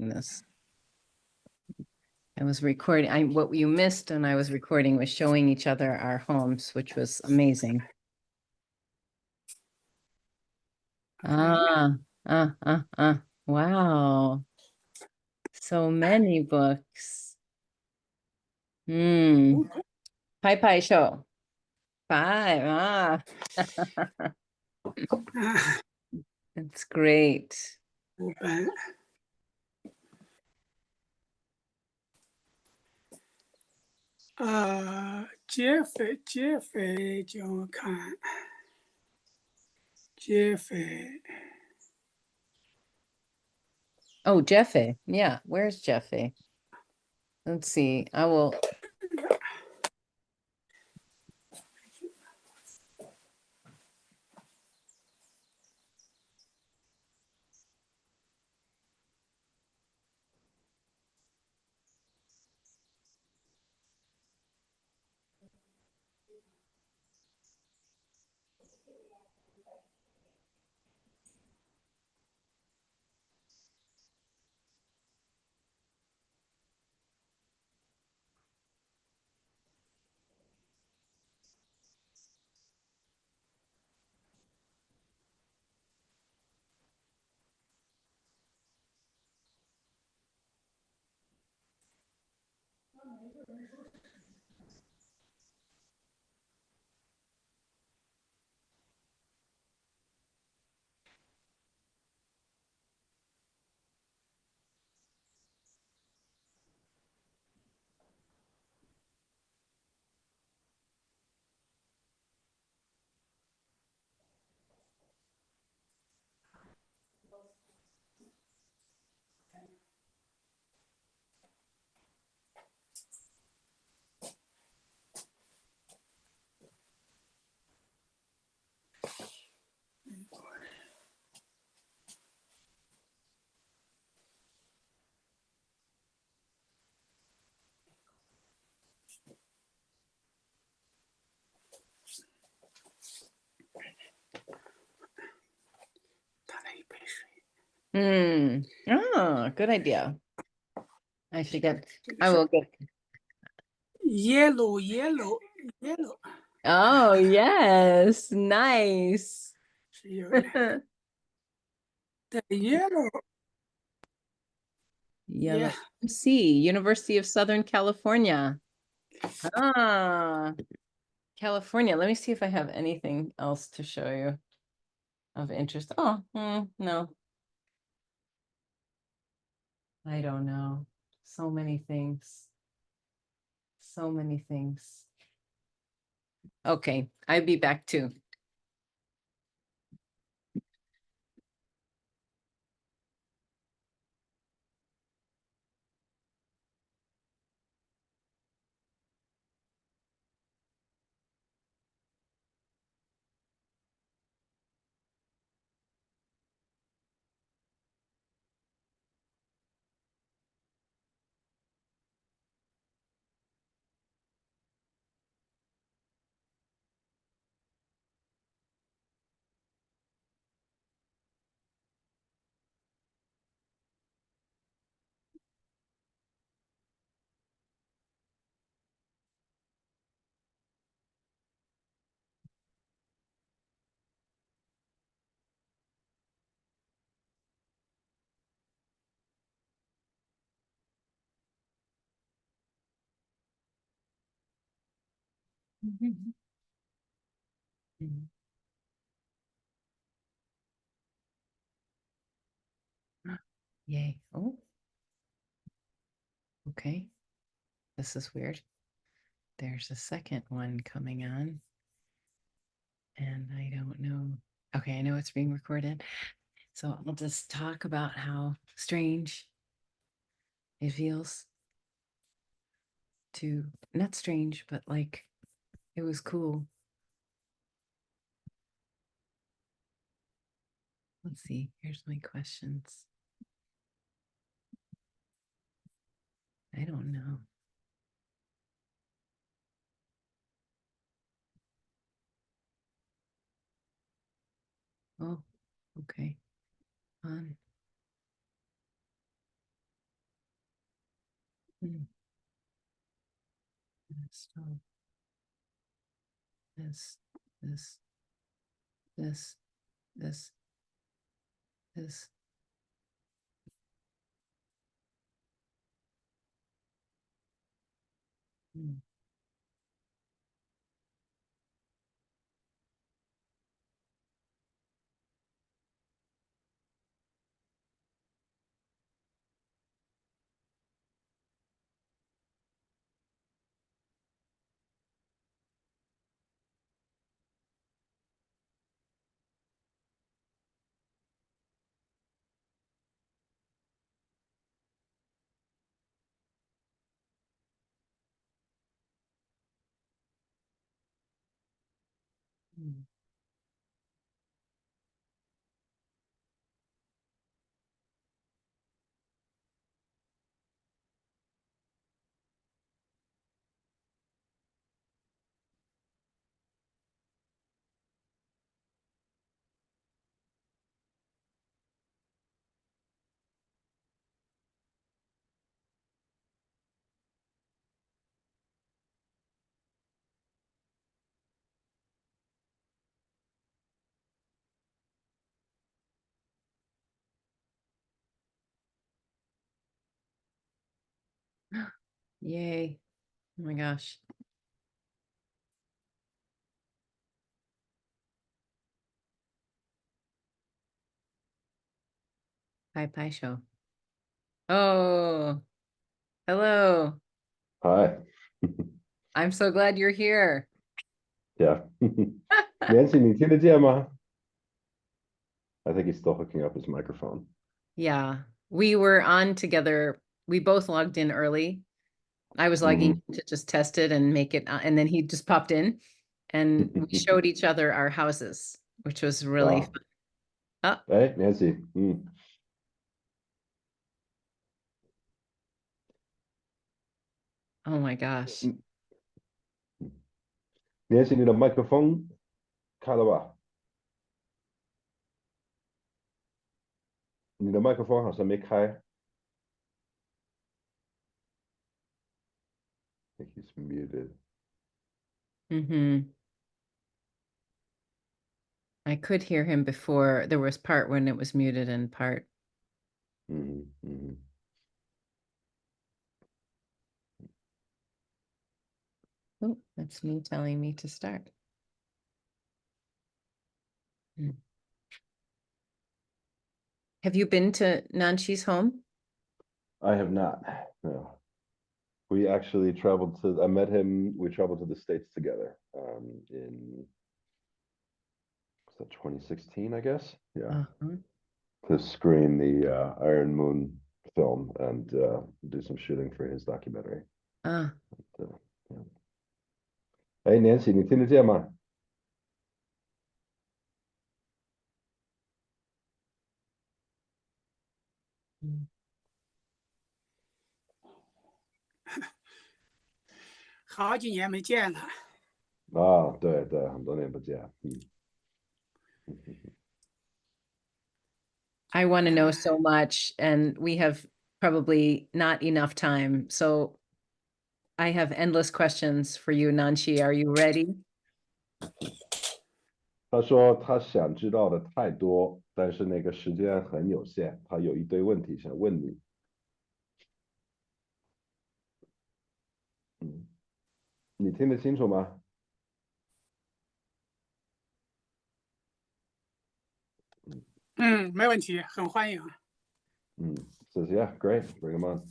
this. I was recording, what you missed and I was recording was showing each other our homes, which was amazing. Wow. So many books. Pie show. 5. It's great. 劫匪叫我看，劫匪 Oh, Jeffy. Yeah, where's Jeffy? Let's see. I will. Oh, good idea. I should get, I will get. Yellow. Oh, yes. Nice. 是有的 The yellow. Yellow. See, University of Southern California. California. Let me see if I have anything else to show you of interest. Oh, no. I don't know. So many things. So many things. Okay, I'll be back too. Yay. Oh. Okay. This is weird. There's a second one coming on. And I don't know. Okay, I know it's being recorded. So I'll just talk about how strange it feels to, not strange, but like it was cool. Let's see. Here's my questions. I don't know. Oh, okay. Mm. Stop. This, this, this, this, this. Mm. Mm. Yay. Oh my gosh. Pie show. Oh, hello. Hi. I'm so glad you're here. Yeah. Nancy, 你听得见吗? I think he's still hooking up his microphone. Yeah, we were on together. We both logged in early. I was logging in to just test it and make it, and then he just popped in and we showed each other our houses, which was really Wow. fun. Oh, Hey, Nancy. oh my gosh. Nancy, 你的麦克风开了吧？你的麦克风好像没开。I think he's muted. Mm-hmm. I could hear him before. There was part when it was muted and part. Oh, that's me telling me to start. Have you been to Nanshi's home? I have not. No. We actually traveled to, I met him, we traveled to the States together in, was that 2016, I guess? Yeah. Uh-huh. To screen the Iron Moon film and do some shooting for his documentary. Ah, Yeah. Hey, Nancy, 你听得见吗? mm. 好几年没见了。对对，很多年不见。I want to know so much, and we have probably not enough time. So I have endless questions for you, Nanshi. Are you ready? 他说他想知道的太多，但是那个时间很有限，他有一堆问题想问你。你听得清楚吗？没问题，很欢迎。Says yeah, great, bring him on.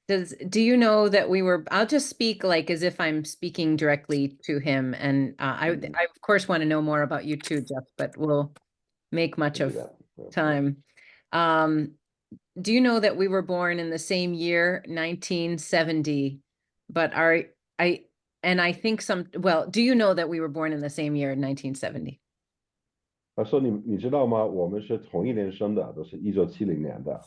Do you know that I'll just speak like as if I'm speaking directly to him. And I of course want to know more about you too, Jeff, but we'll make much of time. Do you know that we were born in the same year, 1970, but I think do you know that we were born in the same year, 1970? 他说你知道吗？我们是同一年生的，都是1970年的。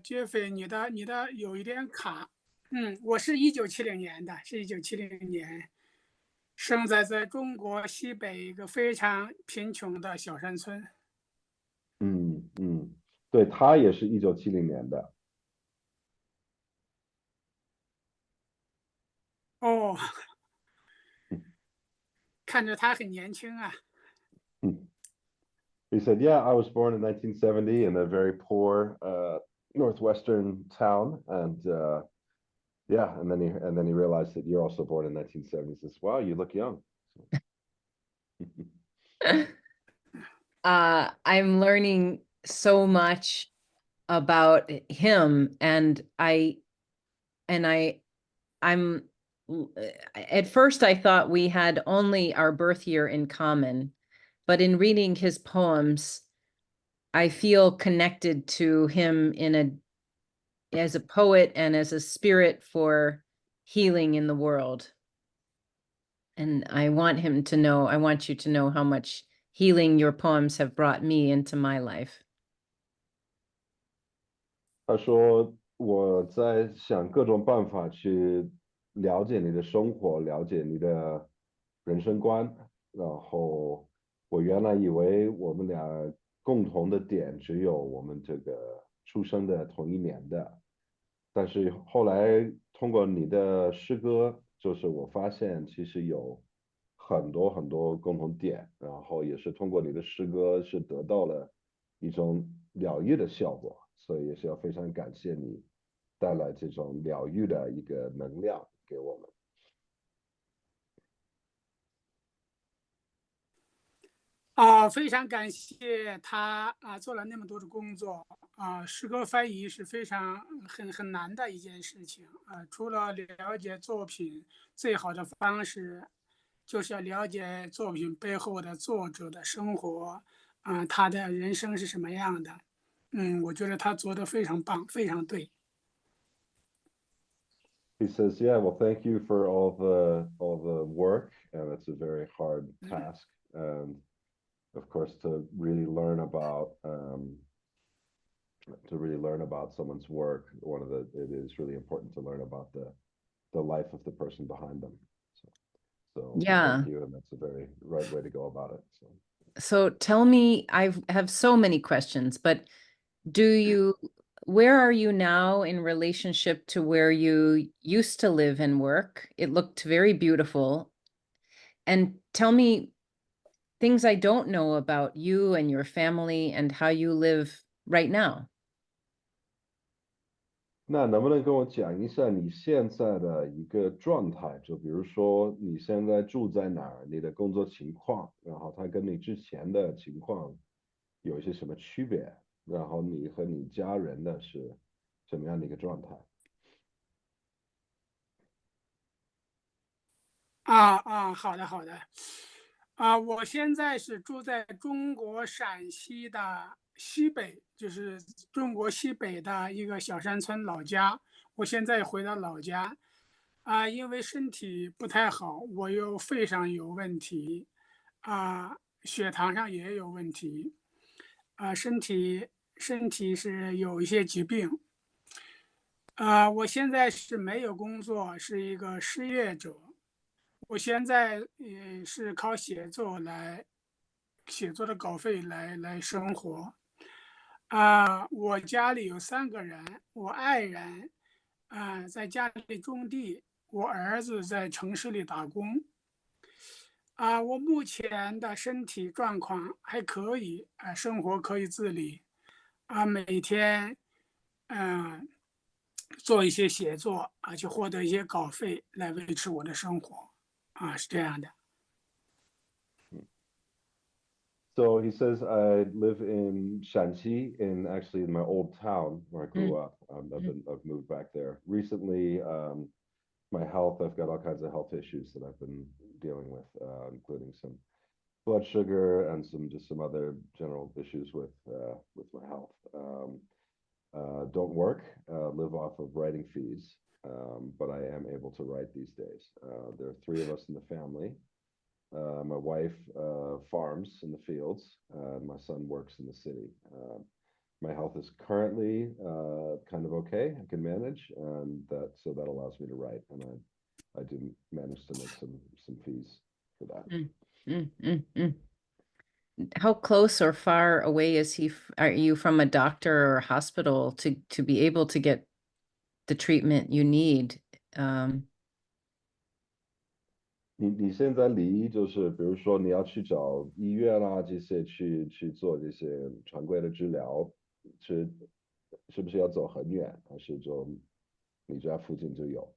杰斐，你的有一点卡。我是1970年的，是1970年生在中国西北一个非常贫穷的小山村。对，他也是1970年的。哦，嗯看着他很年轻啊。嗯 He said, "Yeah, I was born in 1970 in a very poor northwestern town, and yeah, and then he realized that you're also born in 1970. He says, "Wow, you look young." I'm learning so much about him, and I'm at first I thought we had only our birth year in common, but in reading his poems, I feel connected to him as a poet and as a spirit for healing in the world. And I want you to know how much healing your poems have brought me into my life. 他说我在想各种办法去了解你的生活，了解你的人生观。然后我原来以为我们俩共同的点只有我们这个出生的同一年的，但是后来通过你的诗歌，就是我发现其实有很多很多共同点，然后也是通过你的诗歌是得到了一种疗愈的效果，所以也是要非常感谢你带来这种疗愈的一个能量给我们。非常感谢他做了那么多的工作诗歌翻译是非常很难的一件事情除了了解作品，最好的方式就是要了解作品背后的作者的生活他的人生是什么样的。我觉得他做的非常棒，非常对。He says, "Yeah, well, thank you for all the work, and it's a very hard task, and of course, to really learn about someone's work, it is really important to learn about the life of the person behind them. So Yeah. thank you, and that's a very right way to go about it. So tell me, I have so many questions, but where are you now in relationship to where you used to live and work? It looked very beautiful. And tell me things I don't know about you and your family and how you live right now. 那能不能跟我讲一下你现在的一个状态？就比如说你现在住在哪儿，你的工作情况，然后它跟你之前的情况有一些什么区别？然后你和你家人的是什么样的一个状态？好的好的。我现在是住在中国陕西的西北，就是中国西北的一个小山村老家。我现在回到老家，因为身体不太好，我又肺上有问题，血糖上也有问题，身体是有一些疾病。我现在是没有工作，是一个失业者。我现在是靠写作的稿费来生活。我家里有3个人，我爱人在家里种地，我儿子在城市里打工。我目前的身体状况还可以，生活可以自理。每天嗯、做一些写作去获得一些稿费来维持我的生活是这样的。So he says, I live in Shanxi, in my old town where I grew up. I've moved back there recently. My health, I've got all kinds of health issues that I've been dealing with, including some blood sugar and some other general issues with my health. Don't work, live off of writing fees, but I am able to write these days. There are 3 of us in the family. My wife farms in the fields. My son works in the city. my health is currently kind of okay. I can manage, so that allows me to write, and I do manage to make some fees for that. Mm, mm, mm. How close or far away are you from a doctor or hospital to be able to get the treatment you need? 你现在离就是比如说你要去找医院啊这些去做这些常规的治疗，是是不是要走很远，还是就你家附近就有？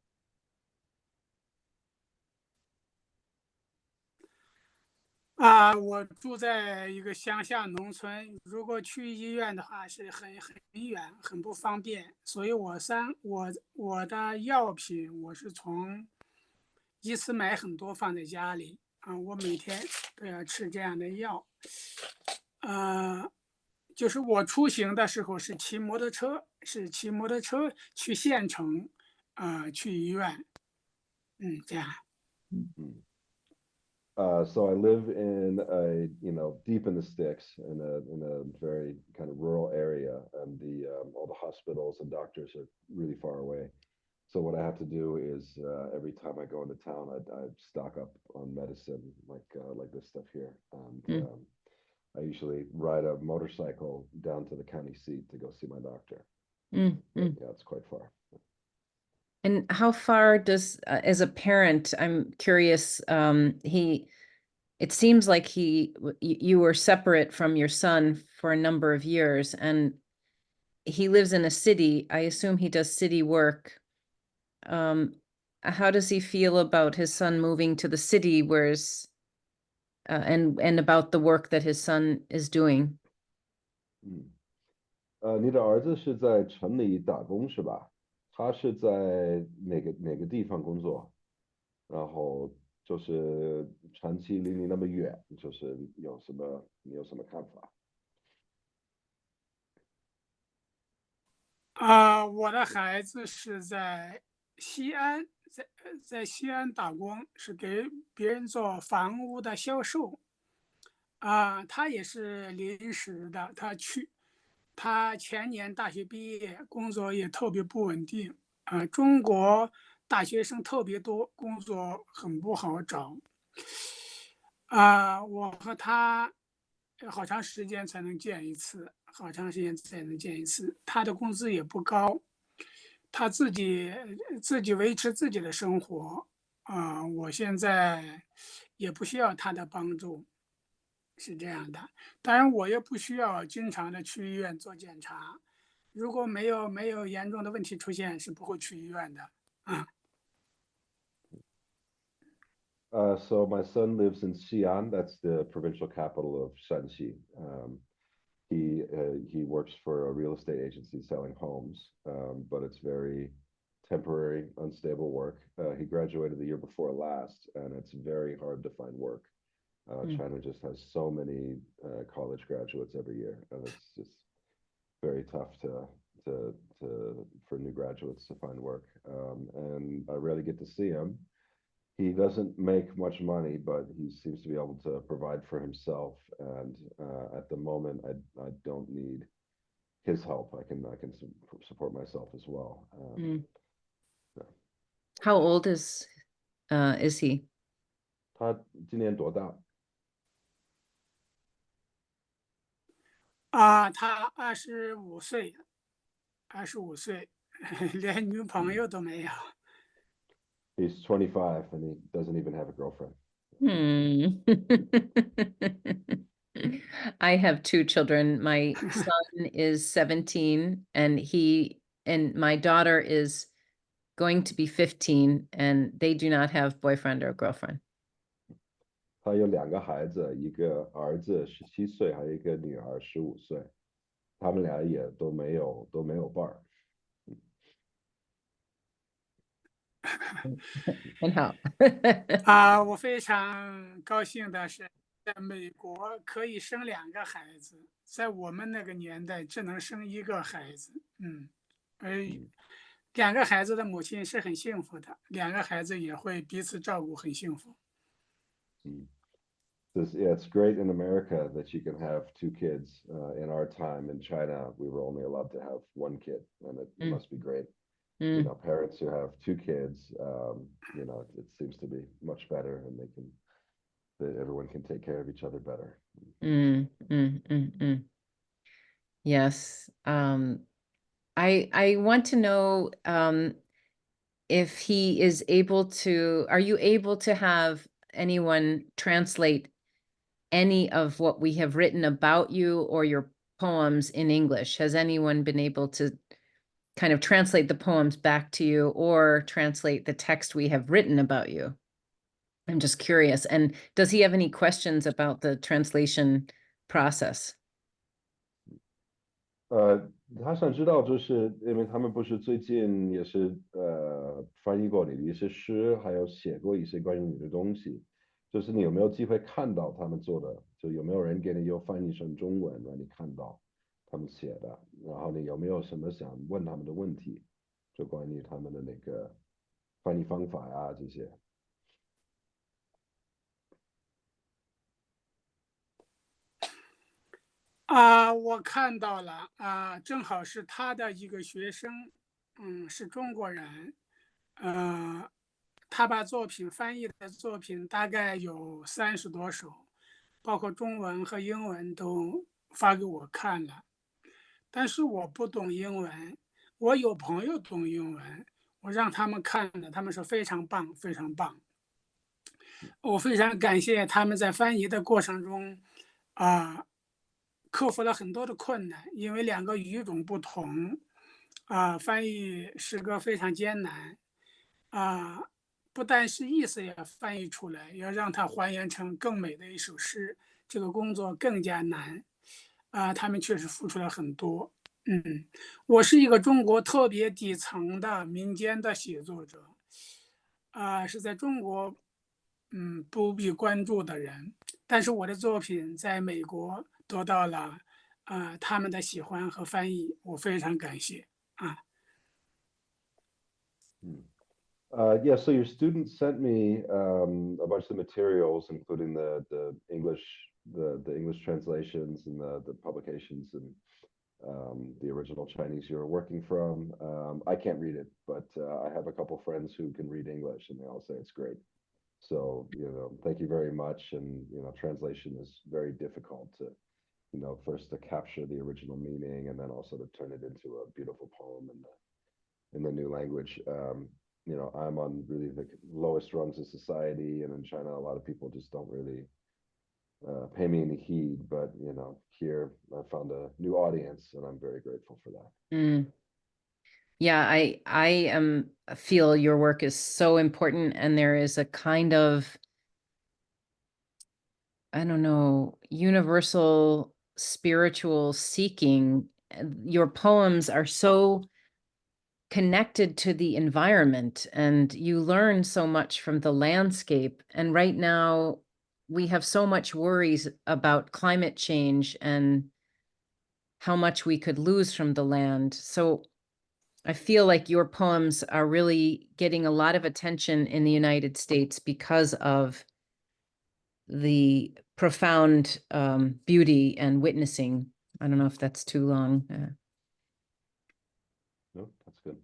我住在一个乡下农村，如果去医院的话是很远，很不方便，所以我的药品我是一次买很多放在家里我每天都要吃这样的药，呃，就是我出行的时候是骑摩托车去县城，去医院，这样。嗯。So I live in deep in the sticks in a very kind of rural area, and all the hospitals and doctors are really far away. So what I have to do is every time I go into town, I stock up on medicine like this stuff here, and Mm. I usually ride a motorcycle down to the county seat to go see my doctor. Mm, But, mm. yeah, it's quite far. And how far as a parent, I'm curious, it seems like you were separate from your son for a number of years, and he lives in a city. I assume he does city work. How does he feel about his son moving to the city, and about the work that his son is doing? 你的儿子是在城里打工是吧？他是在哪个地方工作？然后就是长期离你那么远，就是你有什么看法？我的孩子是在西安，在西安打工，是给别人做房屋的销售。他也是临时的，他前年大学毕业，工作也特别不稳定。中国大学生特别多，工作很不好找。我和他好长时间才能见一次，好长时间才能见一次。他的工资也不高，他自己维持自己的生活。我现在也不需要他的帮助，是这样的。当然，我也不需要经常的去医院做检查。如果没有严重的问题出现，是不会去医院的。啊。So my son lives in Xi'an, that's the provincial capital of Shanxi. He works for a real estate agency selling homes, but it's very temporary, unstable work. He graduated the year before last, and it's very hard to find work. China just has so many college graduates every year, and it's just very tough for new graduates to find work. And I rarely get to see him. He doesn't make much money, but he seems to be able to provide for himself. And at the moment, I don't need his help. I can support myself as well. Yeah. How old is he? 他今年多大？他25岁，25岁，连女朋友都没有。He's 25 and he doesn't even have a girlfriend. I have two children. My son is 17 and my daughter is going to be 15, and they do not have boyfriend or girlfriend. 他有两个孩子，一个儿子17岁，还有一个女儿15岁。他们俩也都没有伴儿。很好。我非常高兴的是，在美国可以生2个孩子，在我们那个年代只能生一个孩子。而2个孩子的母亲是很幸福的，2个孩子也会彼此照顾，很幸福。Says, yeah, it's great in America that you can have two kids. In our time in China, we were only allowed to have one kid, and it Mm. must be great. Mm. Parents who have two kids, it seems to be much better, and that everyone can take care of each other better. Mm, mm, mm, mm. Yes. I want to know if he is able to, are you able to have anyone translate any of what we have written about you or your poems in English? Has anyone been able to kind of translate the poems back to you or translate the text we have written about you? I'm just curious. And does he have any questions about the translation process? 他想知道，就是因为他们不是最近也是翻译过你的一些诗，还有写过一些关于你的东西，就是你有没有机会看到他们做的？就有没有人给你又翻译成中文，让你看到他们写的？然后你有没有什么想问他们的问题？就关于他们的那个翻译方法呀这些。我看到了正好是他的一个学生，是中国人，他把翻译的作品大概有30多首，包括中文和英文都发给我看了。但是我不懂英文，我有朋友懂英文，我让他们看了，他们说非常棒，非常棒。我非常感谢他们在翻译的过程中，啊、克服了很多的困难，因为两个语种不同，翻译诗歌非常艰难，啊、不但是意思也翻译出来，要让它还原成更美的一首诗，这个工作更加难，他们确实付出了很多。我是一个中国特别底层的民间的写作者，是在中国，不必关注的人，但是我的作品在美国得到了，他们的喜欢和翻译，我非常感谢啊。Yeah, so your student sent me a bunch of the materials, including the English the English translations and the publications and the original Chinese you were working from. I can't read it, but I have a couple friends who can read English, and they all say it's great. So thank you very much. And translation is very difficult to first to capture the original meaning and then also to turn it into a beautiful poem in the new language. I'm on really the lowest rungs of society, and in China, a lot of people just don't really pay me any heed. But here I found a new audience, and I'm very grateful for that. Mm. Yeah, I feel your work is so important, and there is a kind of, I don't know, universal spiritual seeking. Your poems are so connected to the environment, and you learn so much from the landscape. And right now, we have so much worries about climate change and how much we could lose from the land. So I feel like your poems are really getting a lot of attention in the United States because of the profound beauty and witnessing. I don't know if that's too long. No, that's good.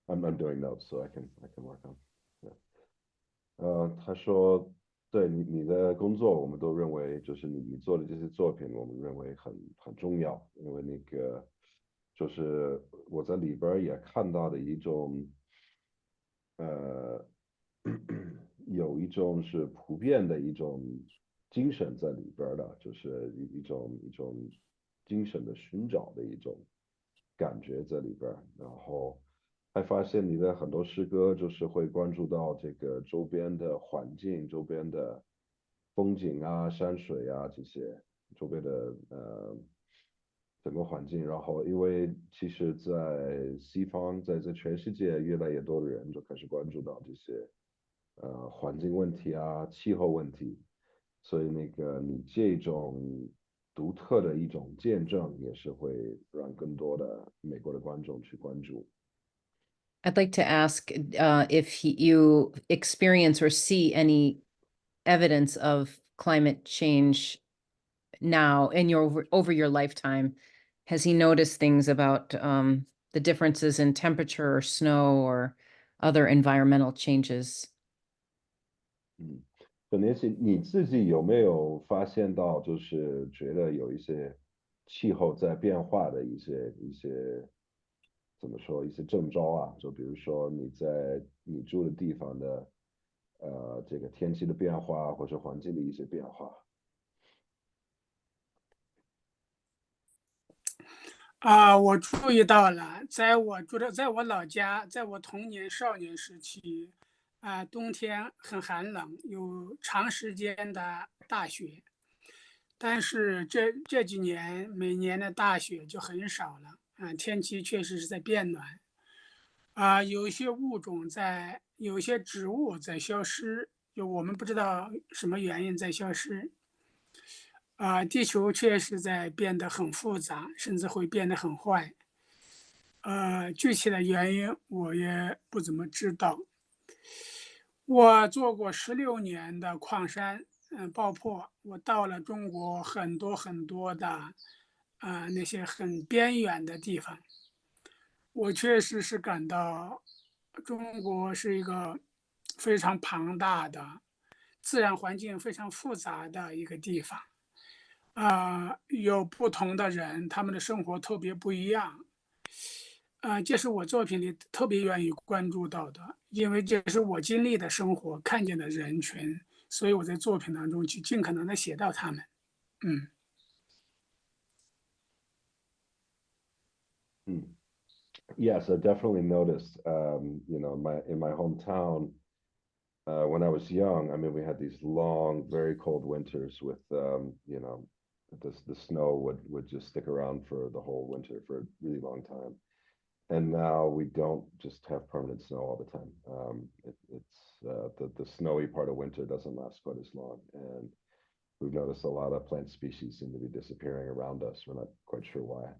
I'm doing notes, so I can work on. Yeah. 他说，对你的工作，我们都认为就是你做的这些作品，我们认为很重要，因为那个就是我在里边也看到的一种，有一种是普遍的一种精神在里边的，就是一种精神的寻找的一种感觉在里边，然后。还发现你的很多诗歌就是会关注到这个周边的环境、周边的风景啊、山水啊这些周边的整个环境。然后，因为其实，在西方，在全世界，越来越多的人就开始关注到这些环境问题啊、气候问题，所以那个你这种独特的一种见证，也是会让更多的美国的观众去关注。I'd like to ask if you experience or see any evidence of climate change now in your over your lifetime? Has he noticed things about the differences in temperature or snow or other environmental changes? 嗯，可能是你自己有没有发现到，就是觉得有一些气候在变化的一些怎么说一些征兆啊？就比如说你在你住的地方的这个天气的变化，或者环境的一些变化。我注意到了，在我老家，在我童年少年时期，冬天很寒冷，有长时间的大雪。但是这几年，每年的大雪就很少了，天气确实是在变暖。有一些物种有一些植物在消失，就我们不知道什么原因在消失。地球确实在变得很复杂，甚至会变得很坏。具体的原因我也不怎么知道。我做过16年的矿山，爆破，我到了中国很多很多的，那些很边远的地方。我确实是感到中国是一个非常庞大的、自然环境非常复杂的一个地方。有不同的人，他们的生活特别不一样。这是我作品里特别愿意关注到的，因为这是我经历的生活，看见的人群，所以我在作品当中去尽可能的写到他们。嗯。嗯，Yes, I definitely noticed. In my hometown, when I was young, I mean, we had these long, very cold winters with, the snow would just stick around for the whole winter for a really long time. And now we don't just have permanent snow all the time. The snowy part of winter doesn't last quite as long, and we've noticed a lot of plant species seem to be disappearing around us. We're not quite sure why.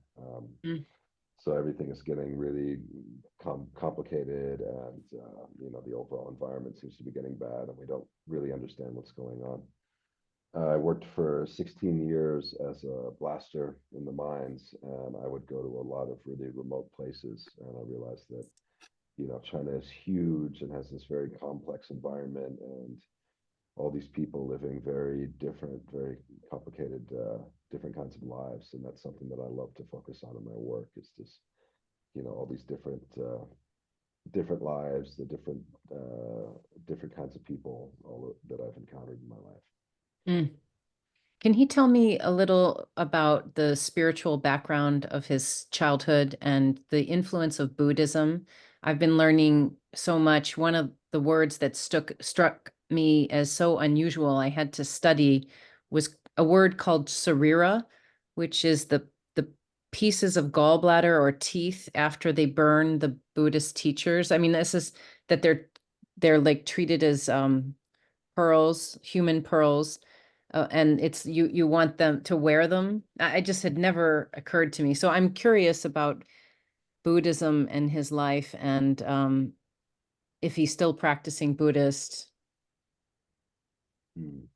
Mm. So everything is getting really complicated, and the overall environment seems to be getting bad, and we don't really understand what's going on. I worked for 16 years as a blaster in the mines, and I would go to a lot of really remote places, and I realized that China is huge and has this very complex environment, and all these people living very different, very complicated, different kinds of lives, and that's something that I love to focus on in my work. Is just all these different lives, the different kinds of people, that I've encountered in my life. Mm. Can he tell me a little about the spiritual background of his childhood and the influence of Buddhism? I've been learning so much. One of the words that struck me as so unusual, I had to study, was a word called sarira, which is the pieces of gallbladder or teeth after they burn the Buddhist teachers. I mean, this is that they're like treated as pearls, human pearls, and it's you want them to wear them. I just had never occurred to me. So I'm curious about Buddhism and his life, and if he's still practicing Buddhist. 嗯。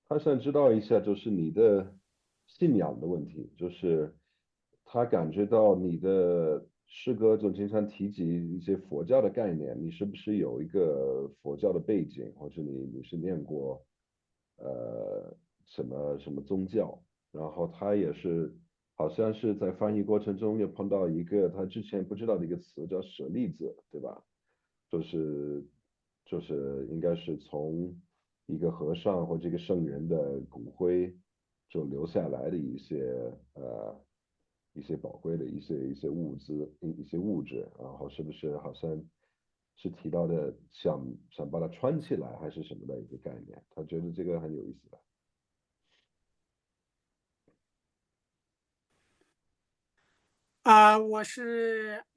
他想知道一下，就是你的信仰的问题，就是他感觉到你的诗歌就经常提及一些佛教的概念，你是不是有一个佛教的背景，或者你是念过什么什么宗教？然后他也是好像是在翻译过程中也碰到一个他之前不知道的一个词叫舍利子，对吧？就是应该是从一个和尚或这个圣人的骨灰就留下来的呃一些宝贵的一些物质，然后是不是好像是提到的想把它穿起来还是什么的一个概念？他觉得这个很有意思的。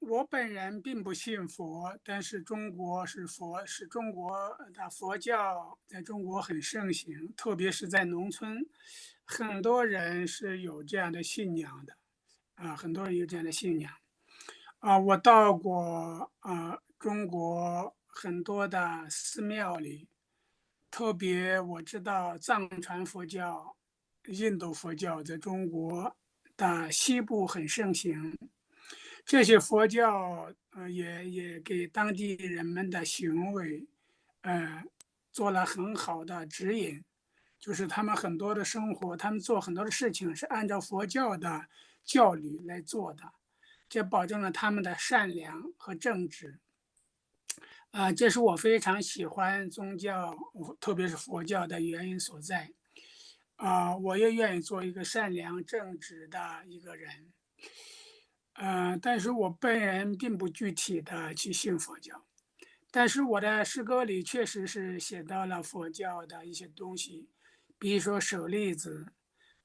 我本人并不信佛，但是中国是中国的佛教在中国很盛行，特别是在农村，很多人是有这样的信仰的。很多人有这样的信仰。我到过中国很多的寺庙里，特别我知道藏传佛教、印度佛教在中国的西部很盛行，这些佛教也给当地人们的行为呃做了很好的指引，就是他们很多的生活，他们做很多的事情是按照佛教的教理来做的，这保证了他们的善良和正直。这是我非常喜欢宗教，特别是佛教的原因所在。我也愿意做一个善良正直的一个人。但是我本人并不具体的去信佛教，但是我的诗歌里确实是写到了佛教的一些东西，比如说舍利子，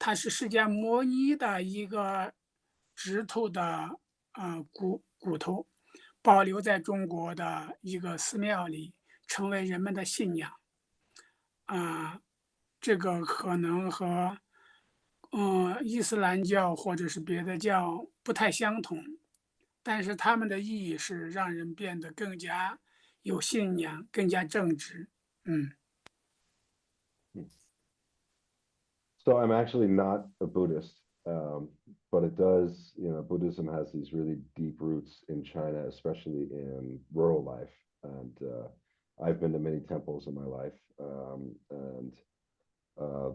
它是释迦摩尼的一个指头的骨头，保留在中国的一个寺庙里，成为人们的信仰。啊、这个可能和伊斯兰教或者是别的教不太相同，但是他们的意义是让人变得更加有信仰，更加正直。嗯。So I'm actually not a Buddhist, but it does, Buddhism has these really deep roots in China, especially in rural life. And I've been to many temples in my life, and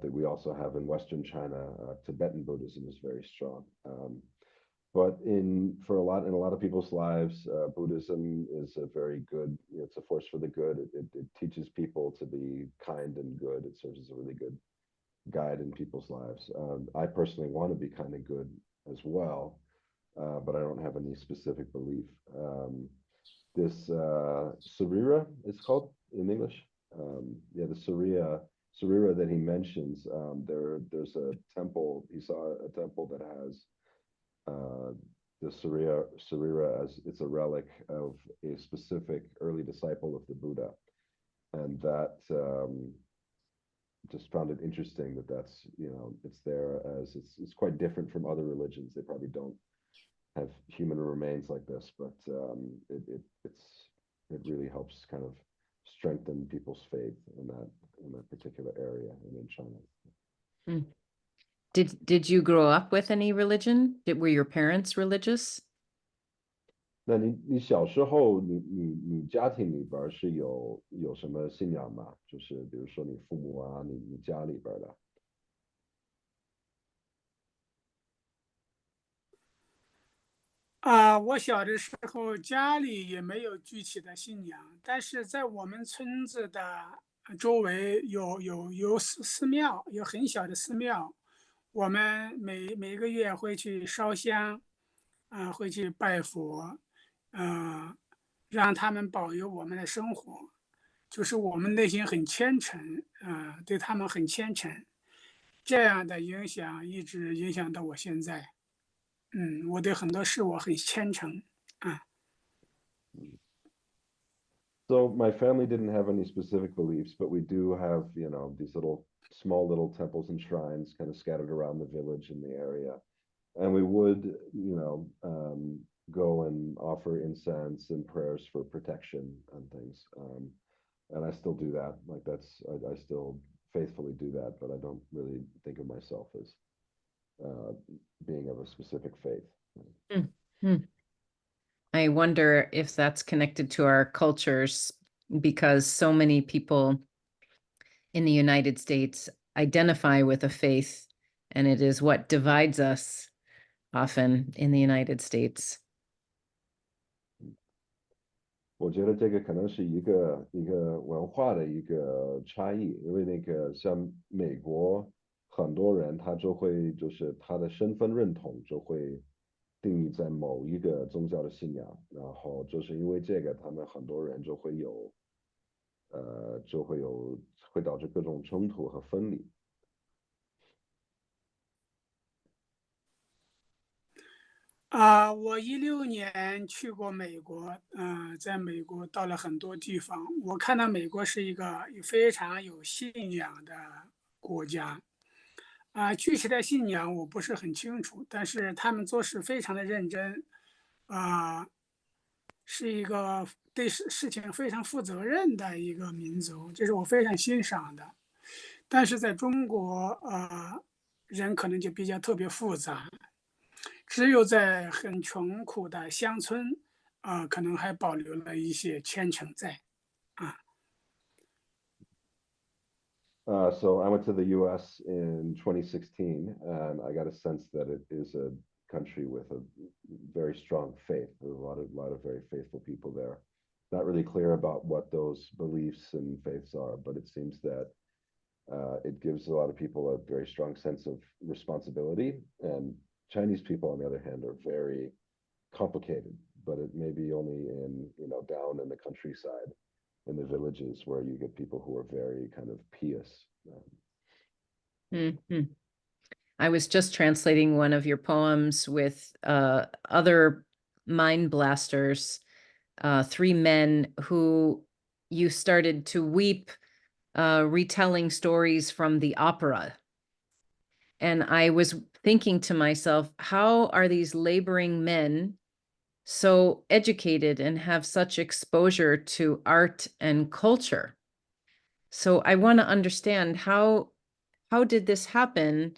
that we also have in Western China. Tibetan Buddhism is very strong. But in a lot of people's lives, Buddhism is a very good. It's a force for the good. It teaches people to be kind and good. It serves as a really good guide in people's lives. I personally want to be kind of good as well, but I don't have any specific belief. This Sarira, it's called in English. Yeah, the Sarira that he mentions. There's a temple. He saw a temple that has uh, the Sarira as it's a relic of a specific early disciple of the Buddha, and that just found it interesting that that's it's there as it's quite different from other religions. They probably don't have human remains like this, but it really helps kind of strengthen people's faith in that particular area and in China. Mm. Did you grow up with any religion? Were your parents religious? 那你小时候你家庭里边是有什么信仰吗？就是比如说你父母啊，你家里边的。我小的时候家里也没有具体的信仰，但是在我们村子的周围有寺庙，有很小的寺庙，我们每个月会去烧香，会去拜佛，呃，让他们保佑我们的生活，就是我们内心很虔诚，对他们很虔诚，这样的影响一直影响到我现在。我对很多事我很虔诚。啊。So my family didn't have any specific beliefs, but we do have, these small little temples and shrines kind of scattered around the village in the area. And we would, go and offer incense and prayers for protection and things. And I still do that. Like I still faithfully do that, but I don't really think of myself as being of a specific faith. Mm. Hmm. I wonder if that's connected to our cultures because so many people in the United States identify with a faith, and it is what divides us often in the United States. 我觉得这个可能是一个文化的一个差异，因为像美国很多人他就会就是他的身份认同就会定义在某一个宗教的信仰，然后就是因为这个，他们很多人会导致各种冲突和分离。我16年去过美国，在美国到了很多地方，我看到美国是一个非常有信仰的国家。具体的信仰我不是很清楚，但是他们做事非常的认真。啊、是一个对事情非常负责任的一个民族，这是我非常欣赏的。但是在中国，人可能就比较特别复杂，只有在很穷苦的乡村，可能还保留了一些虔诚在。啊。So I went to the US in 2016, and I got a sense that it is a country with a very strong faith. There's a lot of very faithful people there. Not really clear about what those beliefs and faiths are, but it seems that it gives a lot of people a very strong sense of responsibility. And Chinese people, on the other hand, are very complicated, but it may be only in, down in the countryside, in the villages, where you get people who are very kind of pious. Mhm. I was just translating one of your poems with other mind blasters, three men who you started to weep retelling stories from the opera. And I was thinking to myself, how are these laboring men so educated and have such exposure to art and culture? So I want to understand how did this happen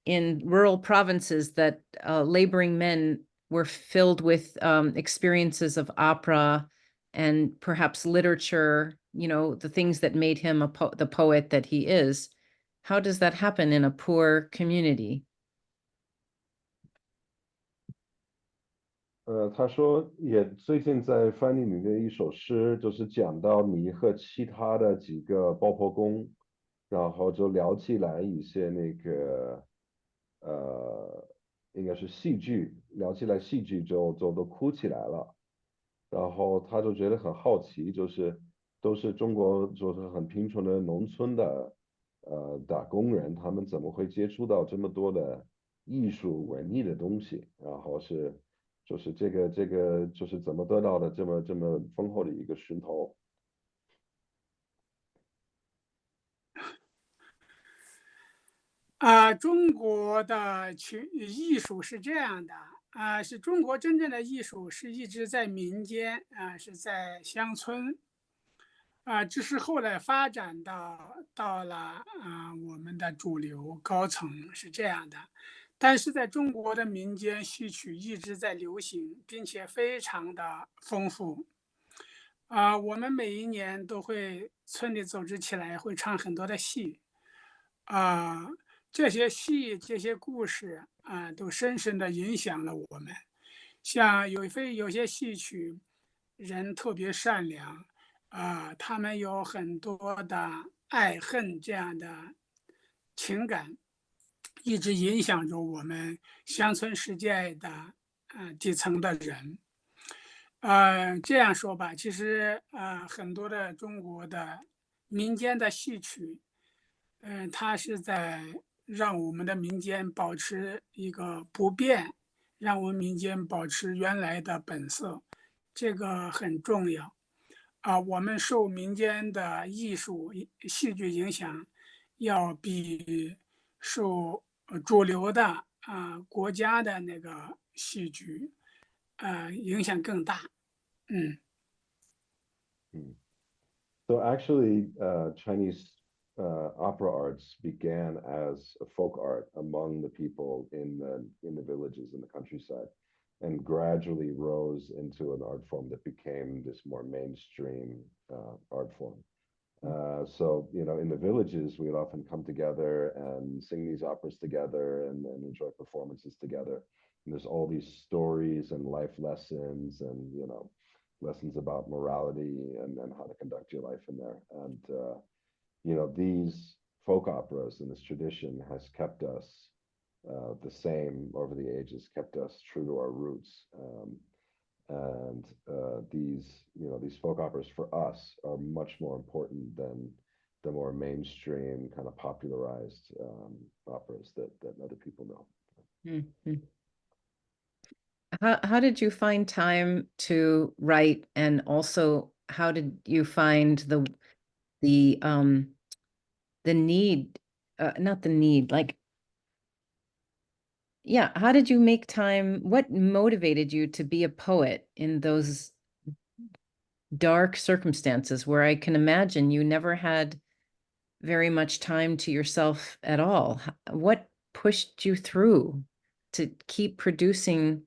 in rural provinces that laboring men were filled with experiences of opera and perhaps literature, the things that made him the poet that he is. How does that happen in a poor community? 他说也最近在翻译你的一首诗，就是讲到你和其他的几个爆破工，然后就聊起来一些那个应该是戏剧，聊起来戏剧就都哭起来了。然后他就觉得很好奇，就是都是中国就是很贫穷的农村的打工人，他们怎么会接触到这么多的艺术文艺的东西？然后就是这个就是怎么得到的这么丰厚的一个熏陶？中国的艺术是这样的，是中国真正的艺术是一直在民间，是在乡村，只是后来发展到了我们的主流高层是这样的，但是在中国的民间戏曲一直在流行，并且非常的丰富。我们每一年都会村里组织起来，会唱很多的戏，啊、这些戏、这些故事都深深的影响了我们。像有些戏曲，人特别善良，他们有很多的爱恨这样的情感，一直影响着我们乡村世界的底层的人。这样说吧，其实很多的中国的民间的戏曲，它是在让我们的民间保持一个不变，让我们民间保持原来的本色，这个很重要。我们受民间的艺术戏剧影响，要比受主流的国家的那个戏剧，影响更大。嗯。嗯。So actually, Chinese opera arts began as a folk art among the people in the villages in the countryside, and gradually rose into an art form that became this more mainstream art form. So in the villages, we'd often come together and sing these operas together and enjoy performances together. And there's all these stories and life lessons and lessons about morality and how to conduct your life in there. And these folk operas and this tradition has kept us the same over the ages, kept us true to our roots. And these folk operas for us are much more important than the more mainstream kind of popularized operas that other people know. Mhm. How did you find time to write, and also how did you find the need, not the need, like, yeah, how did you make time? What motivated you to be a poet in those dark circumstances where I can imagine you never had very much time to yourself at all. What pushed you through to keep producing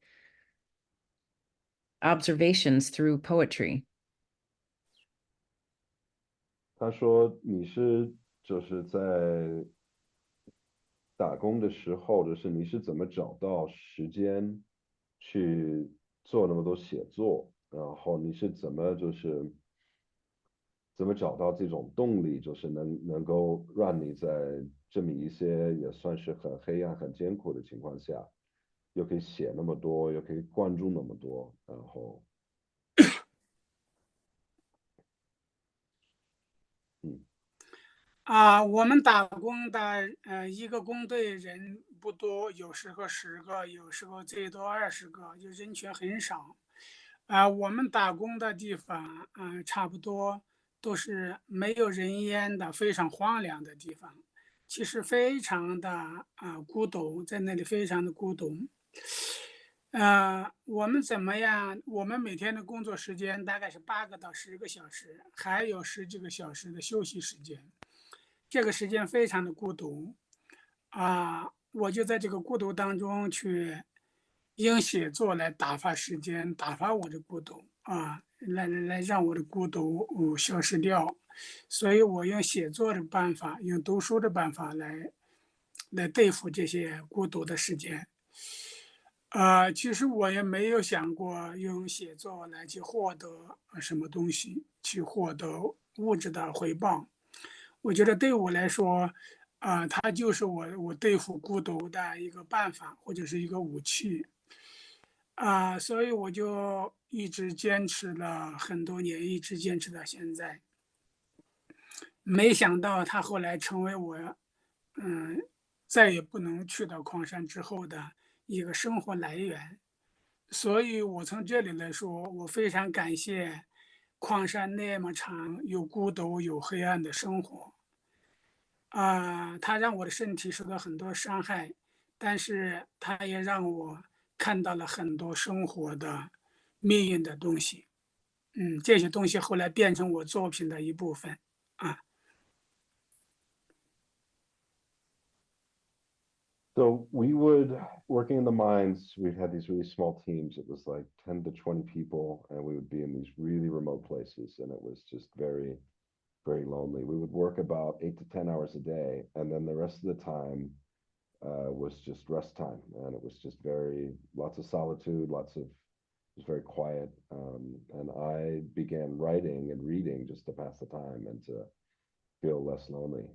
observations through poetry? 他说你是就是在打工的时候，就是你是怎么找到时间去做那么多写作，然后你是怎么找到这种动力，就是能够让你在这么一些也算是很黑暗、很艰苦的情况下，又可以写那么多，又可以关注那么多，然后嗯。我们打工的，一个工队人不多，有时候10个，有时候最多20个，就人群很少。我们打工的地方，差不多都是没有人烟的，非常荒凉的地方，其实非常的孤独，在那里非常的孤独。我们怎么样？我们每天的工作时间大概是8个到10个小时，还有十几个小时的休息时间。这个时间非常的孤独，我就在这个孤独当中去用写作来打发时间，打发我的孤独来让我的孤独消失掉。所以我用写作的办法，用读书的办法来对付这些孤独的时间。其实我也没有想过用写作来去获得什么东西，去获得物质的回报。我觉得对我来说，它就是我对付孤独的一个办法，或者是一个武器。所以我就一直坚持了很多年，一直坚持到现在。没想到它后来成为我，嗯，再也不能去到矿山之后的一个生活来源。所以我从这里来说，我非常感谢矿山那么长又孤独又黑暗的生活。它让我的身体受到很多伤害，但是它也让我看到了很多生活的命运的东西。这些东西后来变成我作品的一部分。啊。So we would working in the mines, we'd had these really small teams. It was like 10 to 20 people, and we would be in these really remote places, and it was just very, very lonely. We would work about 8 to 10 hours a day, and then the rest of the time was just rest time, and it was just very lots of solitude, lots of it was very quiet. And I began writing and reading just to pass the time and to feel less lonely.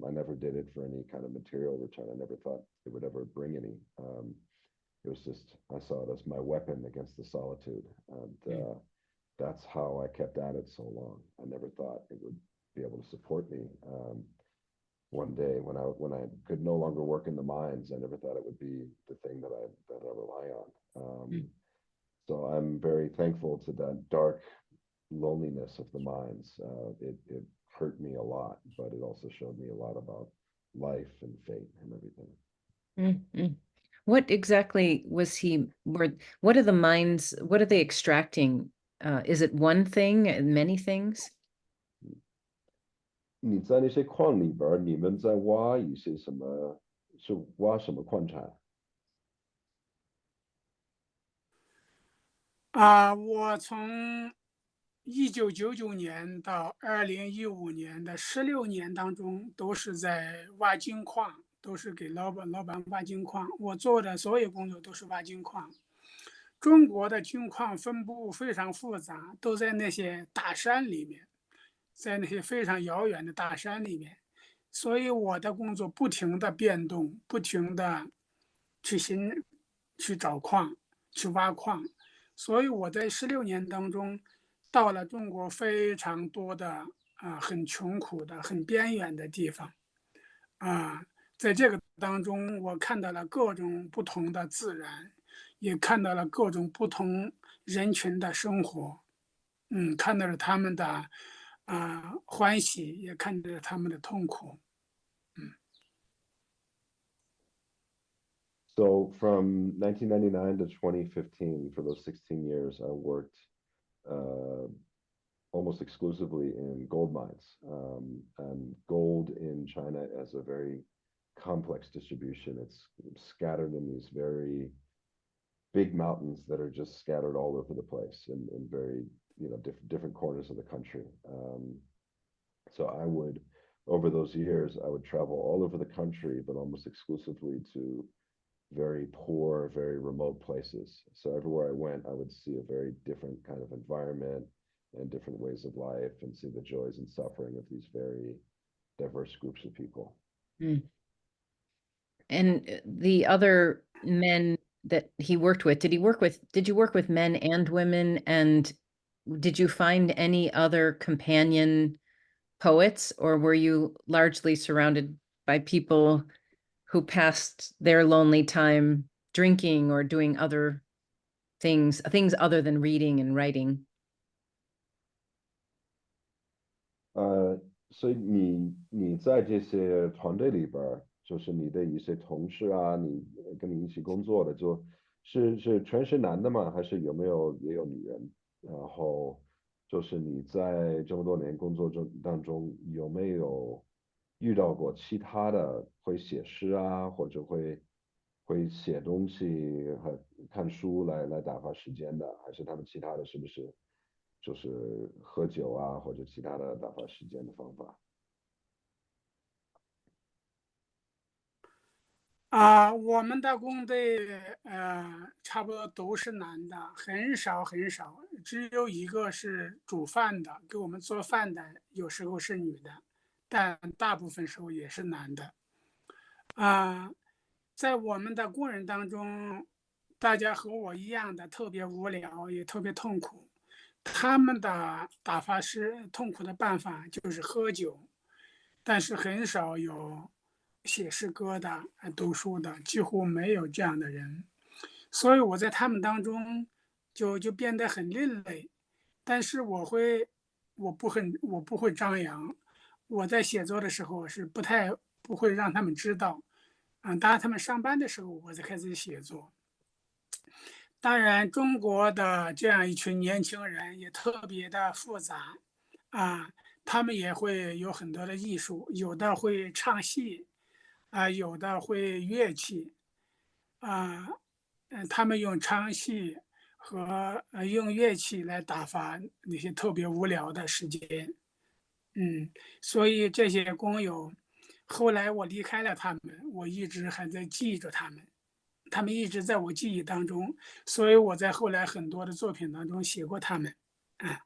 I never did it for any kind of material return. I never thought it would ever bring any. It was just I saw it as my weapon against the solitude, and that's how I kept at it so long. I never thought it would be able to support me. One day when I could no longer work in the mines, I never thought it would be the thing that I rely on. So I'm very thankful to that dark loneliness of the mines. It hurt me a lot, but it also showed me a lot about life and fate and everything. Mm-mm. What exactly was what are the mines, what are they extracting? Is it one thing and many things? 你在那些矿里边你们在挖一些什么？是挖什么矿产？我从1999年到2015年的16年当中，都是在挖金矿，都是给老板挖金矿。我做的所有工作都是挖金矿。中国的金矿分布非常复杂，都在那些大山里面，在那些非常遥远的大山里面。所以我的工作不停的变动，不停的去去找矿，去挖矿。所以我在16年当中，到了中国非常多的很穷苦的、很边远的地方。啊，在这个当中，我看到了各种不同的自然，也看到了各种不同人群的生活。看到了他们的欢喜，也看到了他们的痛苦。So from 1999 to 2015, for those 16 years, I worked uh, almost exclusively in gold mines. And gold in China has a very complex distribution. It's scattered in these very big mountains that are just scattered all over the place in very, different corners of the country. So I would, over those years, I would travel all over the country, but almost exclusively to very poor, very remote places. So everywhere I went, I would see a very different kind of environment and different ways of life and see the joys and suffering of these very diverse groups of people. Mm. And the other men that he worked with, did you work with men and women? And did you find any other companion poets, or were you largely surrounded by people who passed their lonely time drinking or doing other things other than reading and writing? 所以你在这些团队里边儿，就是你的一些同事啊，你跟你一起工作的，就是全是男的吗？还是也有女人？然后就是你在这么多年工作当中，有没有遇到过其他的会写诗啊，或者会写东西和看书来打发时间的？还是他们其他的是不是就是喝酒啊，或者其他的打发时间的方法？我们的工队差不多都是男的，很少很少，只有一个是煮饭的，给我们做饭的，有时候是女的，但大部分时候也是男的。啊、在我们的工人当中，大家和我一样的特别无聊，也特别痛苦。他们的打发痛苦的办法就是喝酒，但是很少有写诗歌的、读书的，几乎没有这样的人。所以我在他们当中就变得很另类，但是我不会张扬。我在写作的时候是不会让他们知道，当他们上班的时候，我才开始写作。当然，中国的这样一群年轻人也特别的复杂，啊，他们也会有很多的艺术，有的会唱戏，有的会乐器，啊，他们用唱戏和用乐器来打发那些特别无聊的时间。所以这些工友，后来我离开了他们，我一直还在记着他们，他们一直在我记忆当中，所以我在后来很多的作品当中写过他们。啊。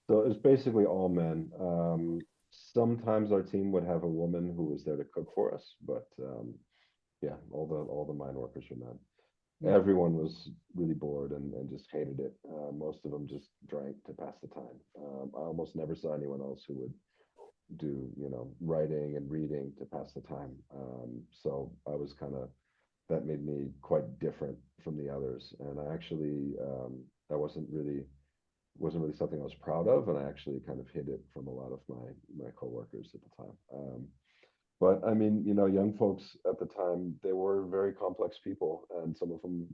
So it's basically all men. Sometimes our team would have a woman who was there to cook for us, but yeah, all the mine workers were men. Yeah. Everyone was really bored and just hated it. Most of them just drank to pass the time. I almost never saw anyone else who would do, writing and reading to pass the time. So I was that made me quite different from the others. And I actually, that wasn't really something I was proud of. And I actually kind of hid it from a lot of my coworkers at the time. But I mean, young folks at the time, they were very complex people, and some of them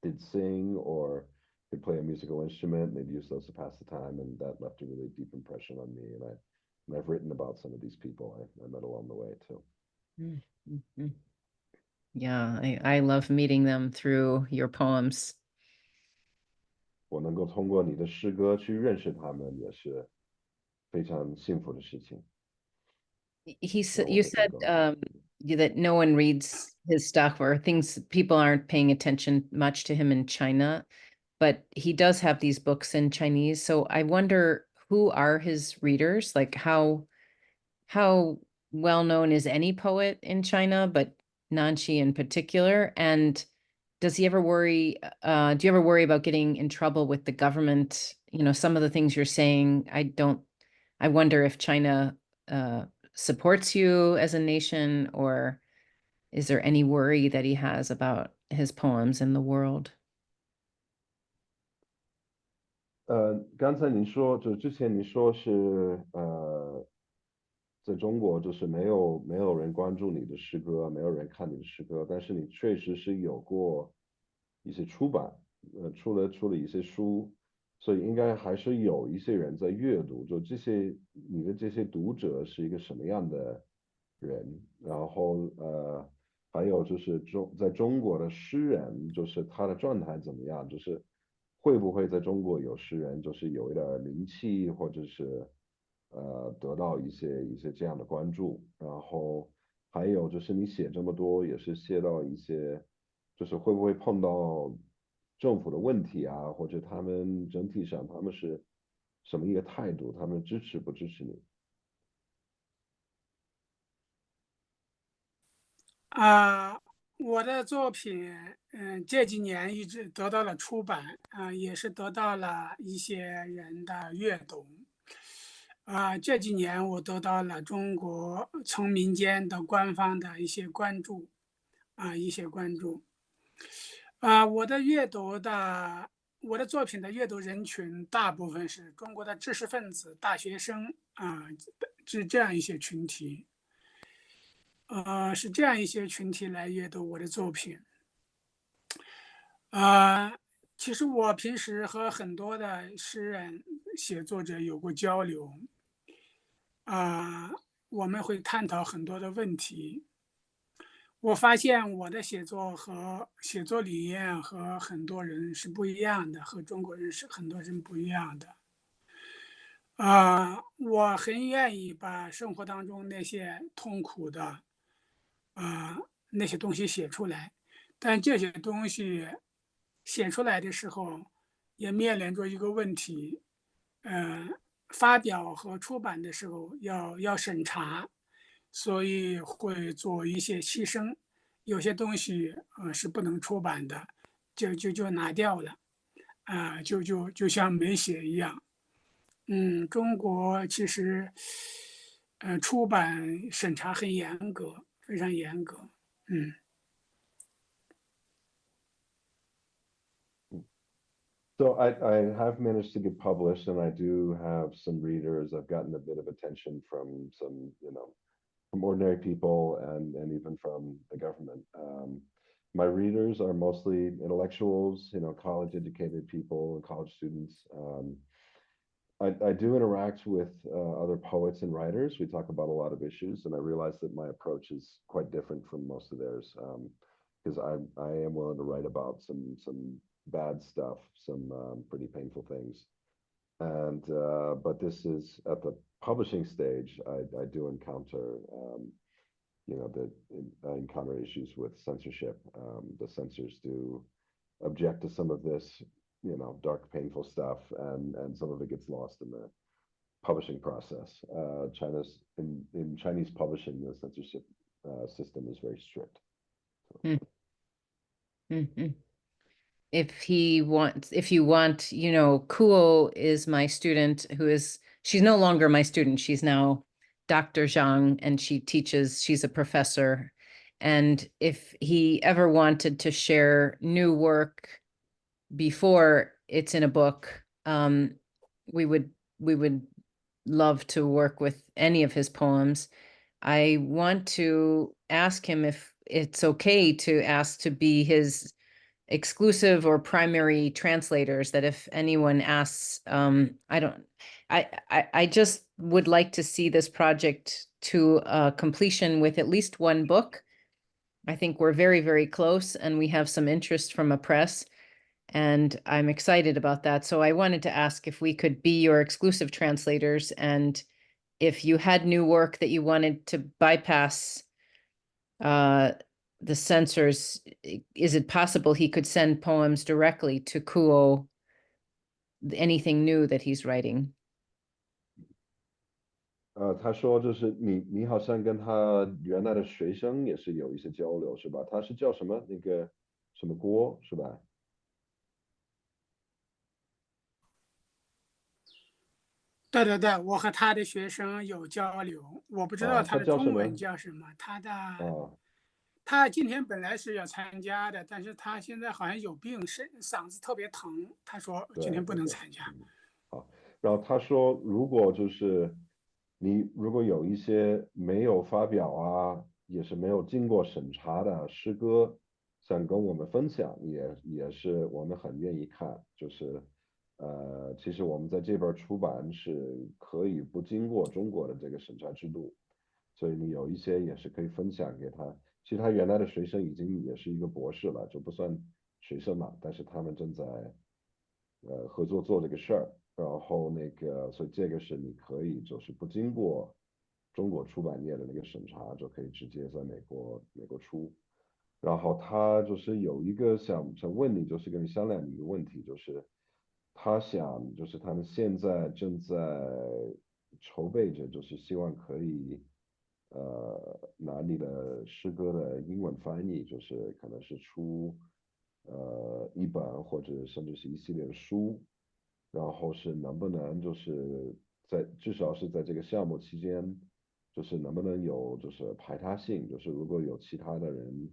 did sing or could play a musical instrument, and they'd use those to pass the time, and that left a really deep impression on me. And I've written about some of these people I met along the way too. Mhm. Yeah, I love meeting them through your poems. 我能够通过你的诗歌去认识他们，也是非常幸福的事情。You said 我能够that no one reads his stuff, or people aren't paying attention much to him in China, but he does have these books in Chinese. So I wonder, who are his readers? Like how well known is any poet in China, but Nanchi in particular? And does he ever worry, do you ever worry about getting in trouble with the government? Some of the things you're saying, I wonder if China supports you as a nation, or is there any worry that he has about his poems in the world? 刚才您说，就之前您说是在中国就是没有人关注你的诗歌，没有人看你的诗歌，但是你确实是有过一些出版，出了一些书，所以应该还是有一些人在阅读，就你的这些读者是一个什么样的人，然后还有就是在中国的诗人，就是他的状态怎么样，就是会不会在中国有诗人就是有一点名气，或者是得到一些这样的关注，然后还有就是你写这么多，也是写到一些，就是会不会碰到政府的问题啊，或者他们整体上他们是什么一个态度，他们支持不支持你？啊，我的作品，这几年一直得到了出版，也是得到了一些人的阅读。这几年我得到了中国从民间的官方的一些关注，一些关注。我的阅读的我的作品的阅读人群大部分是中国的知识分子、大学生是这样一些群体。是这样一些群体来阅读我的作品。呃，其实我平时和很多的诗人、写作者有过交流，啊、我们会探讨很多的问题。我发现我的写作和写作理念和很多人是不一样的，和中国人是很多人不一样的。我很愿意把生活当中那些痛苦的，啊、那些东西写出来，但这些东西写出来的时候，也面临着一个问题，呃，发表和出版的时候要审查，所以会做一些牺牲，有些东西是不能出版的，就拿掉了，就像没写一样。中国其实，出版审查很严格，非常严格。嗯。So I have managed to get published, and I do have some readers. I've gotten a bit of attention from some, from ordinary people and even from the government. My readers are mostly intellectuals, college educated people, college students. I do interact with other poets and writers. We talk about a lot of issues, and I realize that my approach is quite different from most of theirs. Because I am willing to write about some bad stuff, some pretty painful things. And but this is at the publishing stage. I do encounter I encounter issues with censorship. The censors do object to some of this, dark, painful stuff, and some of it gets lost in the publishing process. In Chinese publishing, the censorship system is very strict. Mm, mm. If you want, Kuo is my student she's no longer my student. She's now Dr. Zhang, and she's a professor. And if he ever wanted to share new work before it's in a book, we would love to work with any of his poems. I want to ask him if it's okay to ask to be his exclusive or primary translators, that if anyone asks, I just would like to see this project to completion with at least one book. I think we're very, very close, and we have some interest from a press, and I'm excited about that. So I wanted to ask if we could be your exclusive translators, and if you had new work that you wanted to bypass the censors, is it possible he could send poems directly to Kuo, anything new that he's writing? 他说就是你好像跟他原来的学生也是有一些交流，是吧？他是叫什么那个什么郭是吧？对对对，我和他的学生有交流，我不知道他他的中文叫什么？叫什么。啊，他今天本来是要参加的，但是他现在好像有病，嗓子特别疼，他说今天不对对对，能参加。好。然后他说，如果就是你如果有一些没有发表啊，也是没有经过审查的诗歌，想跟我们分享，也是我们很愿意看。就是其实我们在这边出版是可以不经过中国的这个审查制度，所以你有一些也是可以分享给他。其实他原来的学生已经也是一个博士了，就不算学生嘛，但是他们正在合作做这个事儿。然后所以这个是你可以就是不经过中国出版业的那个审查，就可以直接在美国出。然后他就是有一个想问你，就是跟你商量一个问题，就是就是他们现在正在筹备着，就是希望可以拿你的诗歌的英文翻译，就是可能是出一本或者甚至是一系列的书，然后是能不能就是至少是在这个项目期间，就是能不能有就是排他性，就是如果有其他的人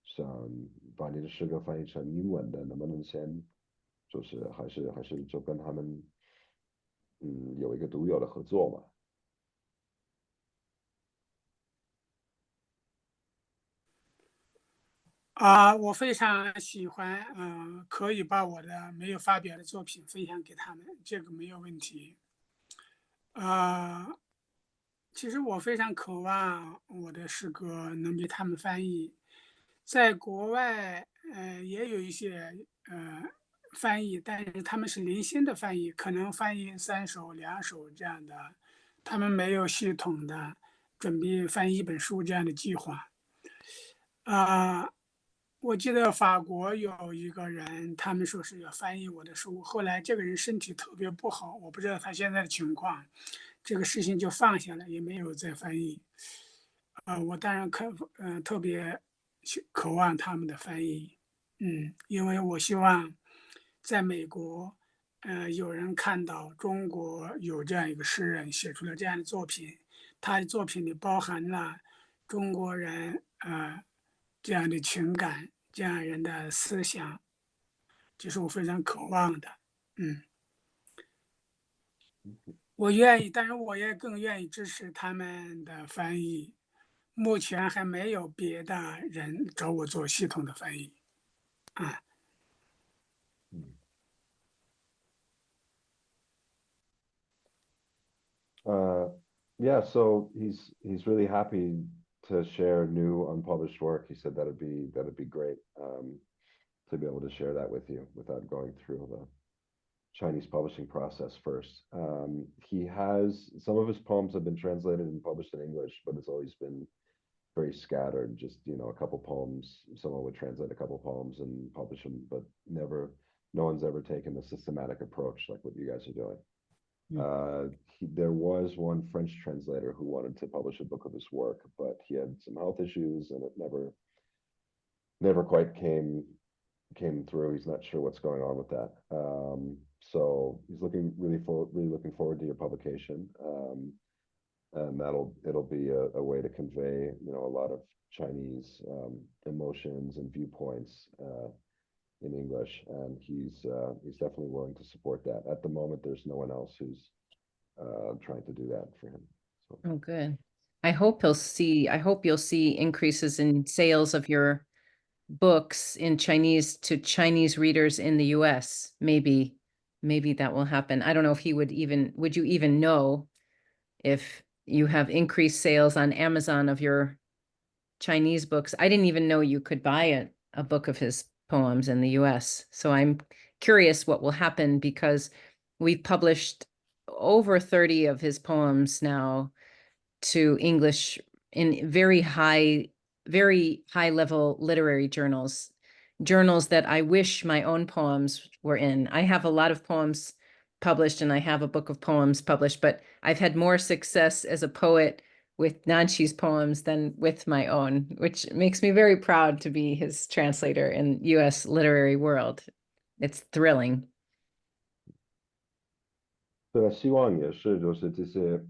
想把你的诗歌翻译成英文的，能不能先就是还是就跟他们有一个独有的合作嘛？我非常喜欢，可以把我的没有发表的作品分享给他们，这个没有问题。呃，其实我非常渴望我的诗歌能被他们翻译，在国外，也有一些翻译，但是他们是零星的翻译，可能翻译3首、2首这样的，他们没有系统的准备翻译一本书这样的计划。啊、我记得法国有一个人，他们说是要翻译我的书，后来这个人身体特别不好，我不知道他现在的情况，这个事情就放下了，也没有再翻译。我当然特别渴望他们的翻译，因为我希望在美国，有人看到中国有这样一个诗人写出了这样的作品，他的作品里包含了中国人这样的情感，这样人的思想，这是我非常渴望的。嗯，我愿意，但是我也更愿意支持他们的翻译。目前还没有别的人找我做系统的翻译啊。嗯。Yeah, so he's really happy to share new unpublished work. He said that'd be great to be able to share that with you without going through the Chinese publishing process first. He has some of his poems have been translated and published in English, but it's always been very scattered. Just a couple poems. Someone would translate a couple poems and publish them, but no one's ever taken the systematic approach like what you guys are doing. There was one French translator who wanted to publish a book of his work, but he had some health issues and it never quite came through. He's not sure what's going on with that. So he's really looking forward to your publication. And it'll be a way to convey, a lot of Chinese emotions and viewpoints in English, and he's definitely willing to support that. At the moment, there's no one else who's trying to do that for him. So. Oh, good. I hope you'll see increases in sales of your books in Chinese to Chinese readers in the US. Maybe that will happen. I don't know if would you even know if you have increased sales on Amazon of your Chinese books? I didn't even know you could buy a book of his poems in the US. So I'm curious what will happen because we've published over 30 of his poems now to English in very high level literary journals that I wish my own poems were in. I have a lot of poems published and I have a book of poems published, but I've had more success as a poet with Nanshi's poems than with my own, which makes me very proud to be his translator in US literary world. It's thrilling. 对，希望也是，就是这些，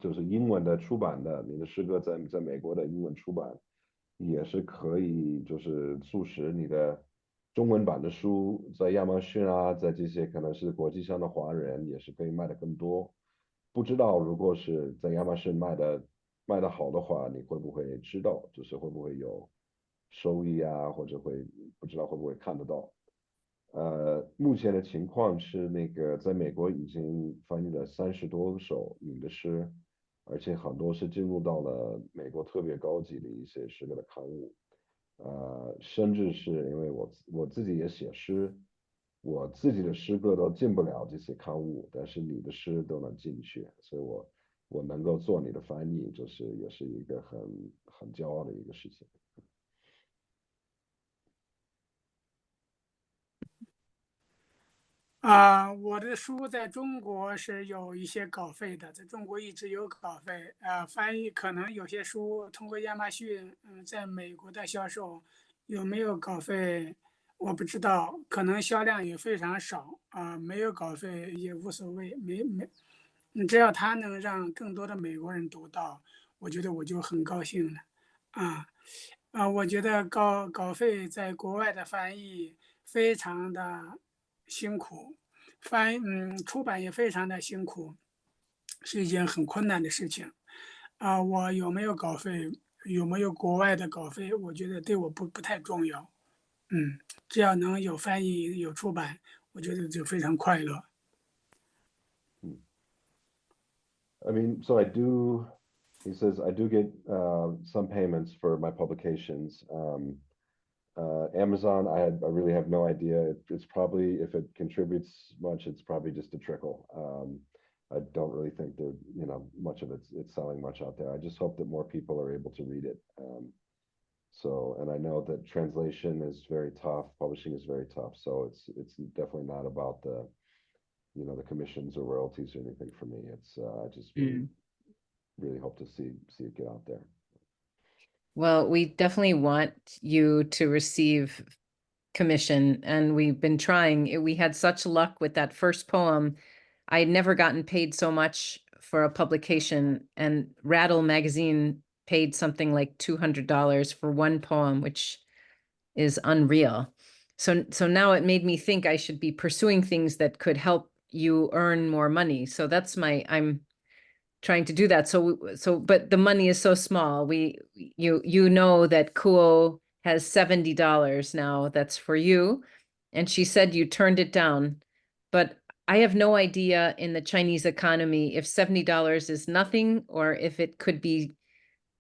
就是英文的出版的，你的诗歌在美国的英文出版，也是可以，就是促使你的中文版的书在亚马逊啊，在这些可能是国际上的华人，也是可以卖的更多。不知道如果是在亚马逊卖的好的话，你会不会知道，就是会不会有收益啊，或者会不知道会不会看得到。目前的情况是，那个在美国已经翻译了30多首你的诗，而且很多是进入到了美国特别高级的一些诗歌的刊物。甚至是因为我自己也写诗，我自己的诗歌都进不了这些刊物，但是你的诗都能进去，所以我能够做你的翻译，就是也是一个很骄傲的一个事情。我的书在中国是有一些稿费的，在中国一直有稿费。翻译可能有些书通过亚马逊，在美国的销售有没有稿费，我不知道，可能销量也非常少。没有稿费也无所谓，没，只要它能让更多的美国人读到，我觉得我就很高兴了。啊，我觉得稿费在国外的翻译非常的辛苦，出版也非常的辛苦，是一件很困难的事情。我有没有稿费，有没有国外的稿费，我觉得对我不太重要。嗯，只要能有翻译有出版，我觉得就非常快乐。I mean, so I do. He says I do get some payments for my publications. Amazon, I really have no idea. It's probably if it contributes much, it's probably just a trickle. I don't really think that much of it's selling much out there. I just hope that more people are able to read it. So, and I know that translation is very tough, publishing is very tough. So it's definitely not about the commissions or royalties or anything for me. It's I just really hope to see it get out there. Well, we definitely want you to receive commission, and we've been trying. We had such luck with that first poem. I had never gotten paid so much for a publication, and Rattle magazine paid something like $200 for one poem, which is unreal. So now it made me think I should be pursuing things that could help you earn more money. So I'm trying to do that. But the money is so small. You know that Kuo has $70 now. That's for you. And she said you turned it down. But I have no idea in the Chinese economy if $70 is nothing or if it could be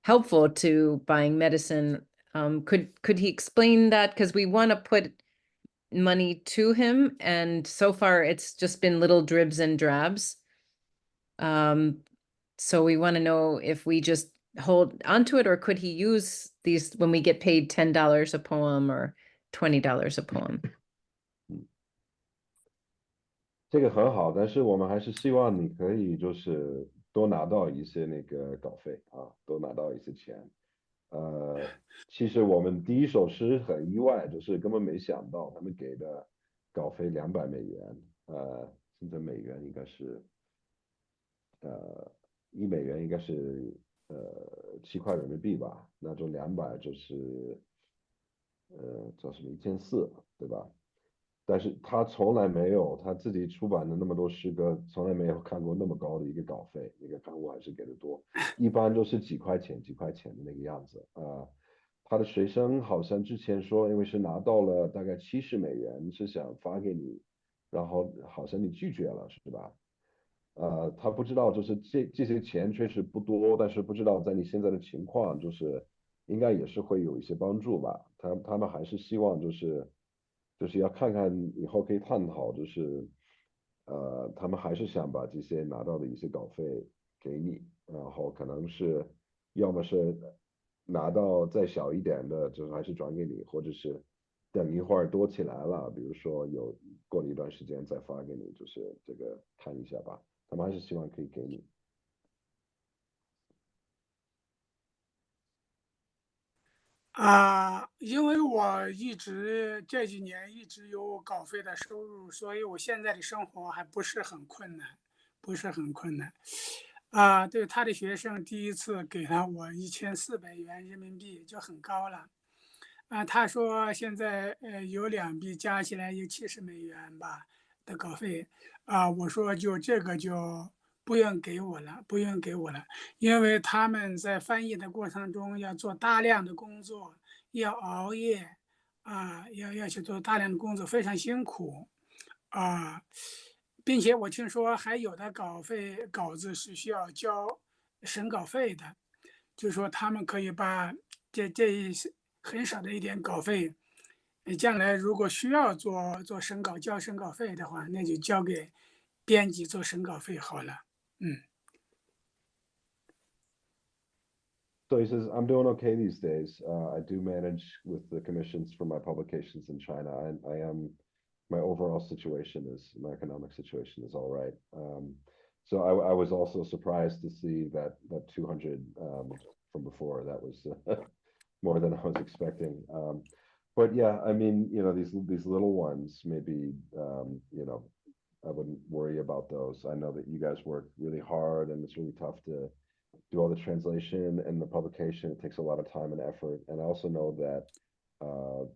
helpful to buying medicine. Could he explain that? Because we want to put money to him, and so far it's just been little dribs and drabs. So we want to know if we just hold onto it, or could he use these when we get paid $10 a poem or $20 a poem? 这个很好，但是我们还是希望你可以就是多拿到一些那个稿费啊，多拿到一些钱。其实我们第一首诗很意外，就是根本没想到他们给的稿费$200，现在美元应该是1美元应该是7块人民币吧，那就200就是叫什么1400，对吧？但是他从来没有他自己出版的那么多诗歌，从来没有看过那么高的一个稿费，那个刊物还是给的多，一般都是几块钱几块钱的那个样子啊。他的学生好像之前说，因为是拿到了大概70美元，是想发给你，然后好像你拒绝了，是吧？他不知道，就是这些钱确实不多，但是不知道在你现在的情况，就是应该也是会有一些帮助吧。他们还是希望就是要看看以后可以探讨，就是他们还是想把这些拿到的一些稿费给你，然后可能是要么是拿到再小一点的，就是还是转给你，或者是等一会儿多起来了，比如说过了一段时间再发给你，就是这个看一下吧。他们还是希望可以给你。因为我一直这几年一直有稿费的收入，所以我现在的生活还不是很困难，不是很困难。对，他的学生第一次给了我1400元人民币，就很高了。他说现在有2笔加起来有70美元吧的稿费。我说就这个就不用给我了，不用给我了，因为他们在翻译的过程中要做大量的工作，要熬夜，要去做大量的工作，非常辛苦，啊，并且我听说还有的稿子是需要交审稿费的，就是说他们可以把这一些很少的一点稿费，将来如果需要做审稿交审稿费的话，那就交给编辑做审稿费好了。嗯。So he says, I'm doing okay these days. I do manage with the commissions for my publications in China. I am, my overall situation is, my economic situation is all right. So I was also surprised to see that 200 from before. That was more than I was expecting. But yeah, I mean, you know, these little ones, maybe, you know, I wouldn't worry about those. I know that you guys work really hard and it's really tough to do all the translation and the publication. It takes a lot of time and effort. And I also know that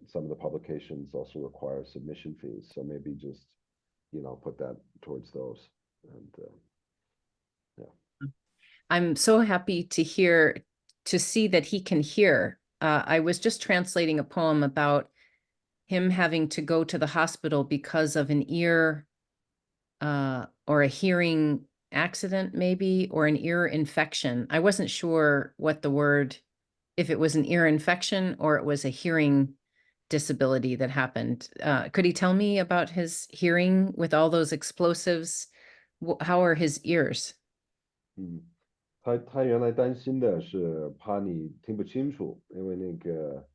some of the publications also require submission fees. So maybe just, you know, put that towards those. And yeah. I'm so happy to see that he can hear. I was just translating a poem about him having to go to the hospital because of an ear or a hearing accident, maybe, or an ear infection. I wasn't sure what the word, if it was an ear infection or it was a hearing disability that happened. Could he tell me about his hearing with all those explosives? How are his ears? 嗯，他原来担心的是怕你听不清楚，因为那个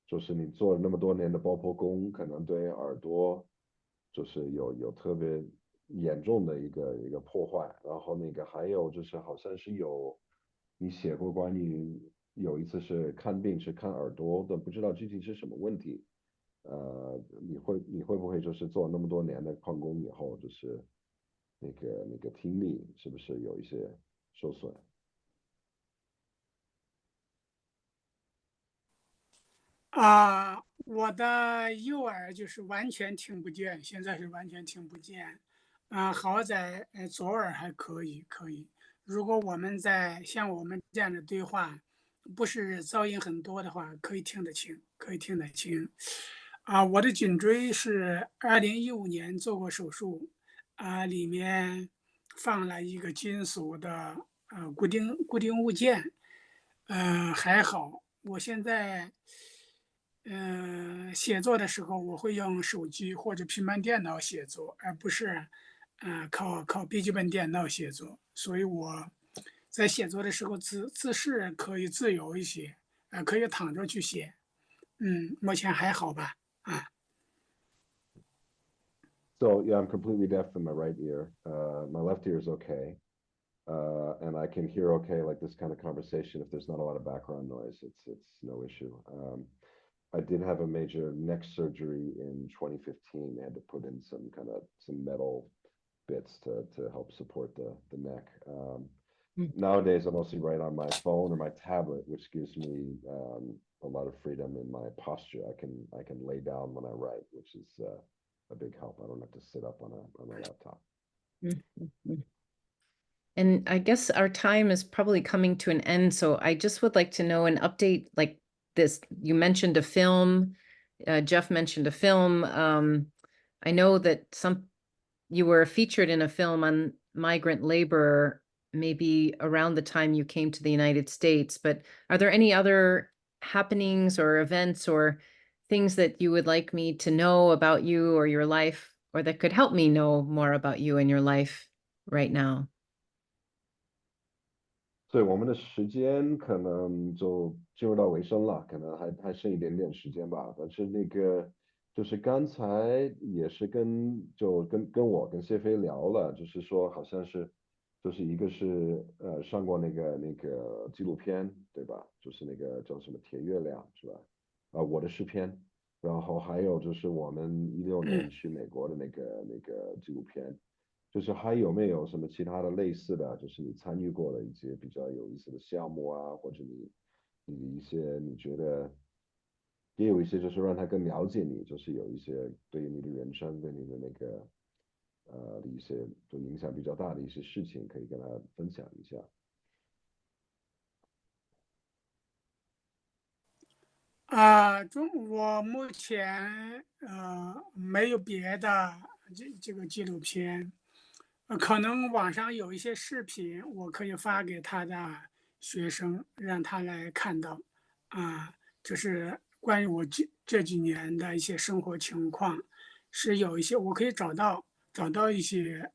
就是你做了那么多年的爆破工，可能对耳朵就是有特别严重的一个破坏。然后那个还有就是好像是有你写过关于有一次是看病是看耳朵的，不知道具体是什么问题。你会不会就是做那么多年的矿工以后，就是那个听力是不是有一些受损？我的右耳就是完全听不见，现在是完全听不见。好在左耳还可以。如果我们在像我们这样的对话，不是噪音很多的话，可以听得清，可以听得清。我的颈椎是2015年做过手术，里面放了一个金属的固定物件，还好。我现在，写作的时候我会用手机或者平板电脑写作，而不是，靠笔记本电脑写作。所以我在写作的时候姿势可以自由一些，可以躺着去写。目前还好吧，啊。So yeah, I'm completely deaf in my right ear. My left ear is okay. And I can hear okay, like this kind of conversation. If there's not a lot of background noise, it's no issue. I did have a major neck surgery in 2015. They had to put in some metal bits to help support the neck. Nowadays, I mostly write on my phone or my tablet, which gives me a lot of freedom in my posture. I can lay down when I write, which is a big help. I don't have to sit up on a laptop. Mhm. And I guess our time is probably coming to an end. So I just would like to know an update like this. You mentioned a film. Jeff mentioned a film. I know that you were featured in a film on migrant labor, maybe around the time you came to the United States. But are there any other happenings or events or things that you would like me to know about you or your life, or that could help me know more about you and your life right now? 所以我们的时间可能就进入到尾声了，可能还剩一点点时间吧。但是那个就是刚才也是跟我跟谢飞聊了，就是说好像是就是一个是上过那个纪录片对吧？就是那个叫什么铁月亮是吧？我的诗篇。然后还有就是我们16年去美国的那个纪录片。就是还有没有什么其他的类似的，就是你参与过的一些比较有意思的项目啊，或者你的一些你觉得也有一些就是让他更了解你，就是有一些对于你的人生对你的那个的一些就影响比较大的一些事情，可以跟他分享一下。我目前没有别的这个纪录片，可能网上有一些视频，我可以发给他的学生，让他来看到，啊、就是关于我这几年的一些生活情况，是有一些我可以找到一些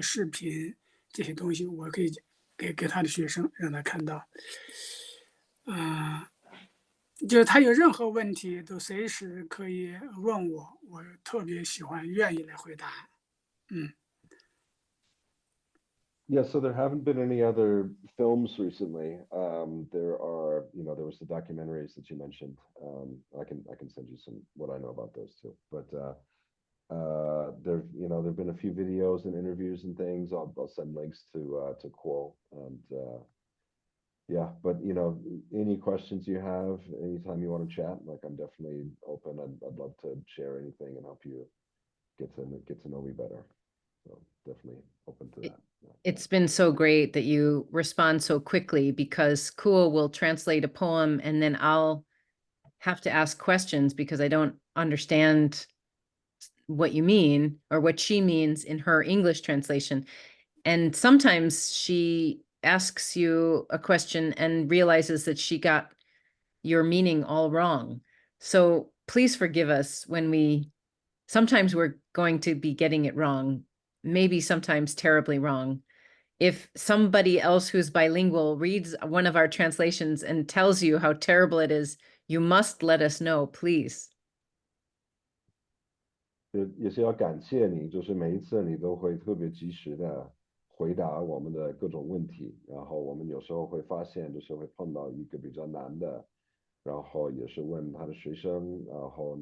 视频这些东西，我可以给他的学生让他看到，啊、就是他有任何问题都随时可以问我，我特别喜欢，愿意来回答。嗯。Yeah, so there haven't been any other films recently. There are, there was the documentaries that you mentioned. I can send you some what I know about those too. But there've been a few videos and interviews and things. I'll send links to Quo and yeah. But any questions you have, anytime you want to chat, like I'm definitely open. I'd love to share anything and help you get to know me better. So definitely open to that. Yeah. It's been so great that you respond so quickly because Cool will translate a poem and then I'll have to ask questions because I don't understand what you mean or what she means in her English translation. And sometimes she asks you a question and realizes that she got your meaning all wrong. So please forgive us when sometimes we're going to be getting it wrong, maybe sometimes terribly wrong. If somebody else who's bilingual reads one of our translations and tells you how terrible it is, you must let us know, please. 也是要感谢你，就是每一次你都会特别及时的回答我们的各种问题，然后我们有时候会发现，就是会碰到一个比较难的，然后也是问他的学生，然后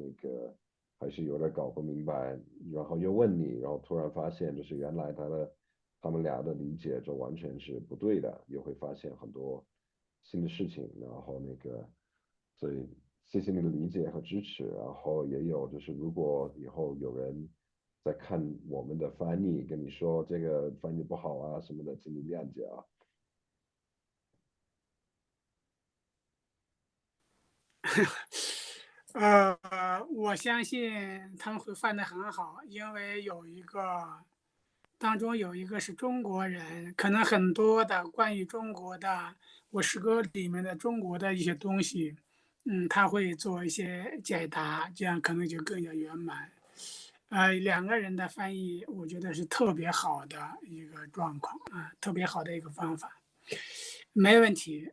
还是有点搞不明白，然后又问你，然后突然发现，就是原来他们俩的理解就完全是不对的，也会发现很多新的事情，然后所以谢谢你的理解和支持，然后也有就是如果以后有人在看我们的翻译，跟你说这个翻译不好啊什么的，请你谅解啊。我相信他们会翻得很好，因为当中有一个是中国人，可能很多的关于中国的我诗歌里面的中国的一些东西，他会做一些解答，这样可能就更加圆满。两个人的翻译，我觉得是特别好的一个状况啊，特别好的一个方法，没问题。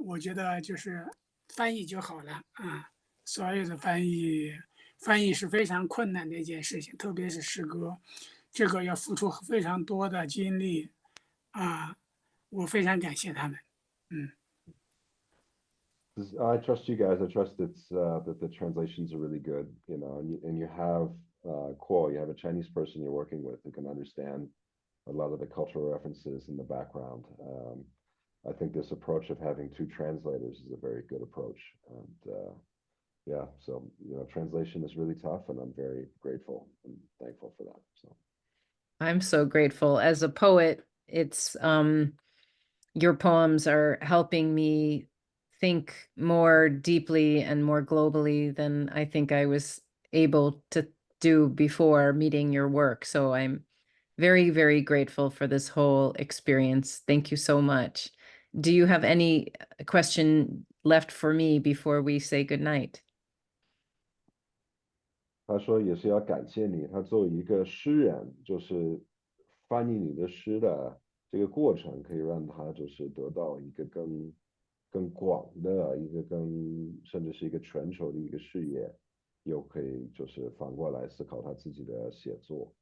我觉得就是翻译就好了啊。所有的翻译是非常困难的一件事情，特别是诗歌，这个要付出非常多的精力啊。我非常感谢他们，嗯。I trust you guys. I trust that the translations are really good, and you have Quo, you have a Chinese person you're working with who can understand a lot of the cultural references in the background. I think this approach of having two translators is a very good approach, and yeah, so translation is really tough, and I'm very grateful and thankful for that. So I'm so grateful. As a poet, it's your poems are helping me think more deeply and more globally than I think I was able to do before meeting your work. So I'm very, very grateful for this whole experience. Thank you so much. Do you have any question left for me before we say goodnight? 他说也是要感谢你，他作为一个诗人，就是翻译你的诗的这个过程，可以让他就是得到一个更广的一个甚至是一个全球的一个视野，又可以就是反过来思考他自己的写作。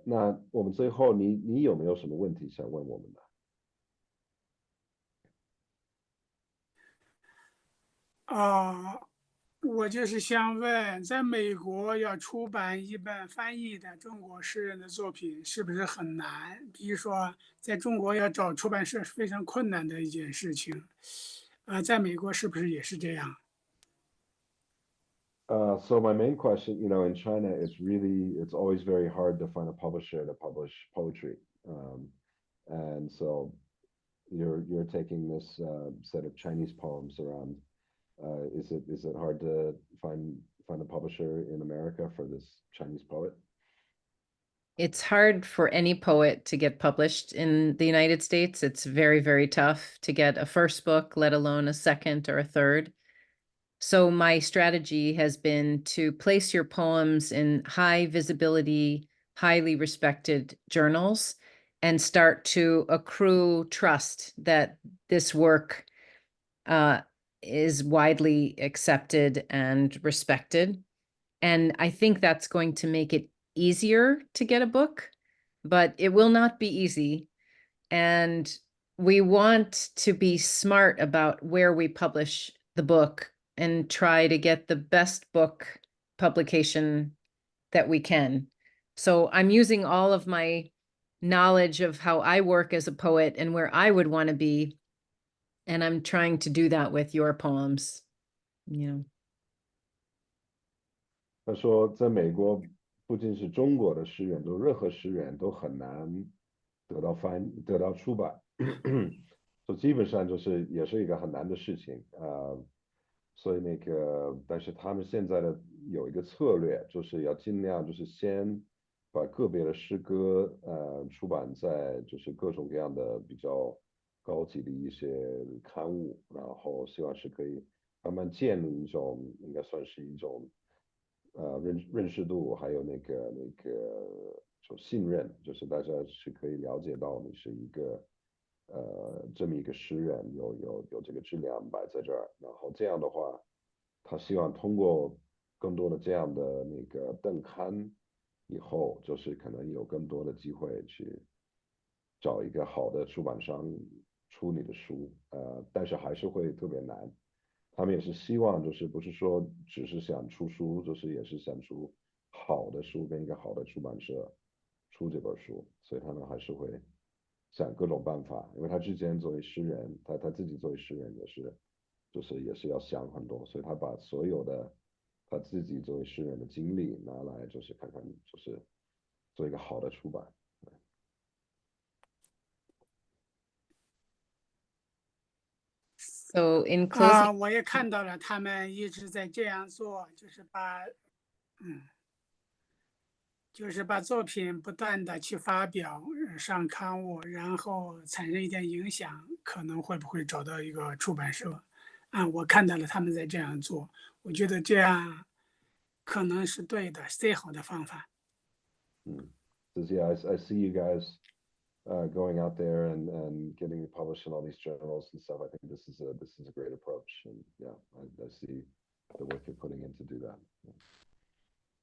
那我们最后你有没有什么问题想问我们的？啊，我就是想问，在美国要出版一本翻译的中国诗人的作品，是不是很难？比如说，在中国要找出版社是非常困难的一件事情，在美国是不是也是这样？ So my main question, in China, it's always very hard to find a publisher to publish poetry. And so you're taking this set of Chinese poems around. Is it hard to find a publisher in America for this Chinese poet? It's hard for any poet to get published in the United States. It's very, very tough to get a first book, let alone a second or a third. So my strategy has been to place your poems in high visibility, highly respected journals and start to accrue trust that this work is widely accepted and respected. And I think that's going to make it easier to get a book, but it will not be easy. And we want to be smart about where we publish the book and try to get the best book publication that we can. So I'm using all of my knowledge of how I work as a poet and where I would want to be. And I'm trying to do that with your poems, you know. 他说，在美国，不仅是中国的诗人，任何诗人都很难得到出版，所以基本上也是一个很难的事情所以但是他们现在有一个策略，就是要尽量先把个别的诗歌出版在各种各样的比较高级的一些刊物，然后希望是可以慢慢建立一种应该算是一种认识度，还有信任，大家是可以了解到你是一个这么一个诗人，有这个质量摆在这儿，然后这样的话，他希望通过更多的这样的登刊以后，可能有更多的机会去找一个好的出版商出你的书，但是还是会特别难。他们也是希望，不是说只是想出书，也是想出好的书，跟一个好的出版社出这本书，所以他们还是会想各种办法。因为他之前作为诗人，他自己作为诗人也是，也是要想很多，所以他把所有的他自己作为诗人的经历拿来，看看，做一个好的出版。So in closing, 我也看到了他们一直在这样做，就是把作品不断的去发表，上刊物，然后产生一点影响，可能会不会找到一个出版社？我看到了他们在这样做，我觉得这样可能是对的，是最好的方法。Says, yeah, I see you guys going out there and getting published in all these journals and stuff. I think this is a great approach, and yeah, I see the work you're putting in to do that.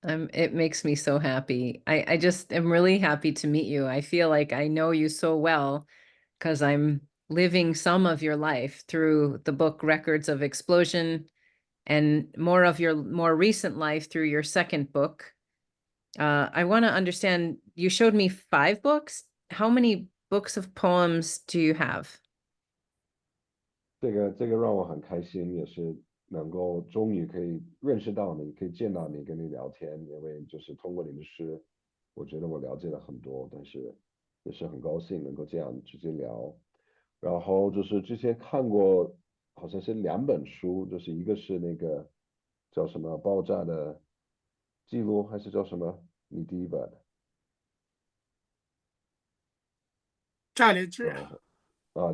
it makes me so happy. I just am really happy to meet you. I feel like I know you so well because I'm living some of your life through the book Records of Explosion and more of your more recent life through your second book. I want to understand, you showed me 5 books. How many books of poems do you have? 这个让我很开心，也是能够终于可以认识到你，可以见到你，跟你聊天，因为通过你的诗，我觉得我了解了很多，但是也是很高兴能够这样直接聊。然后之前看过，好像是2本书，一个是叫什么《爆炸的记录》，还是叫什么？你第一本？炸裂志，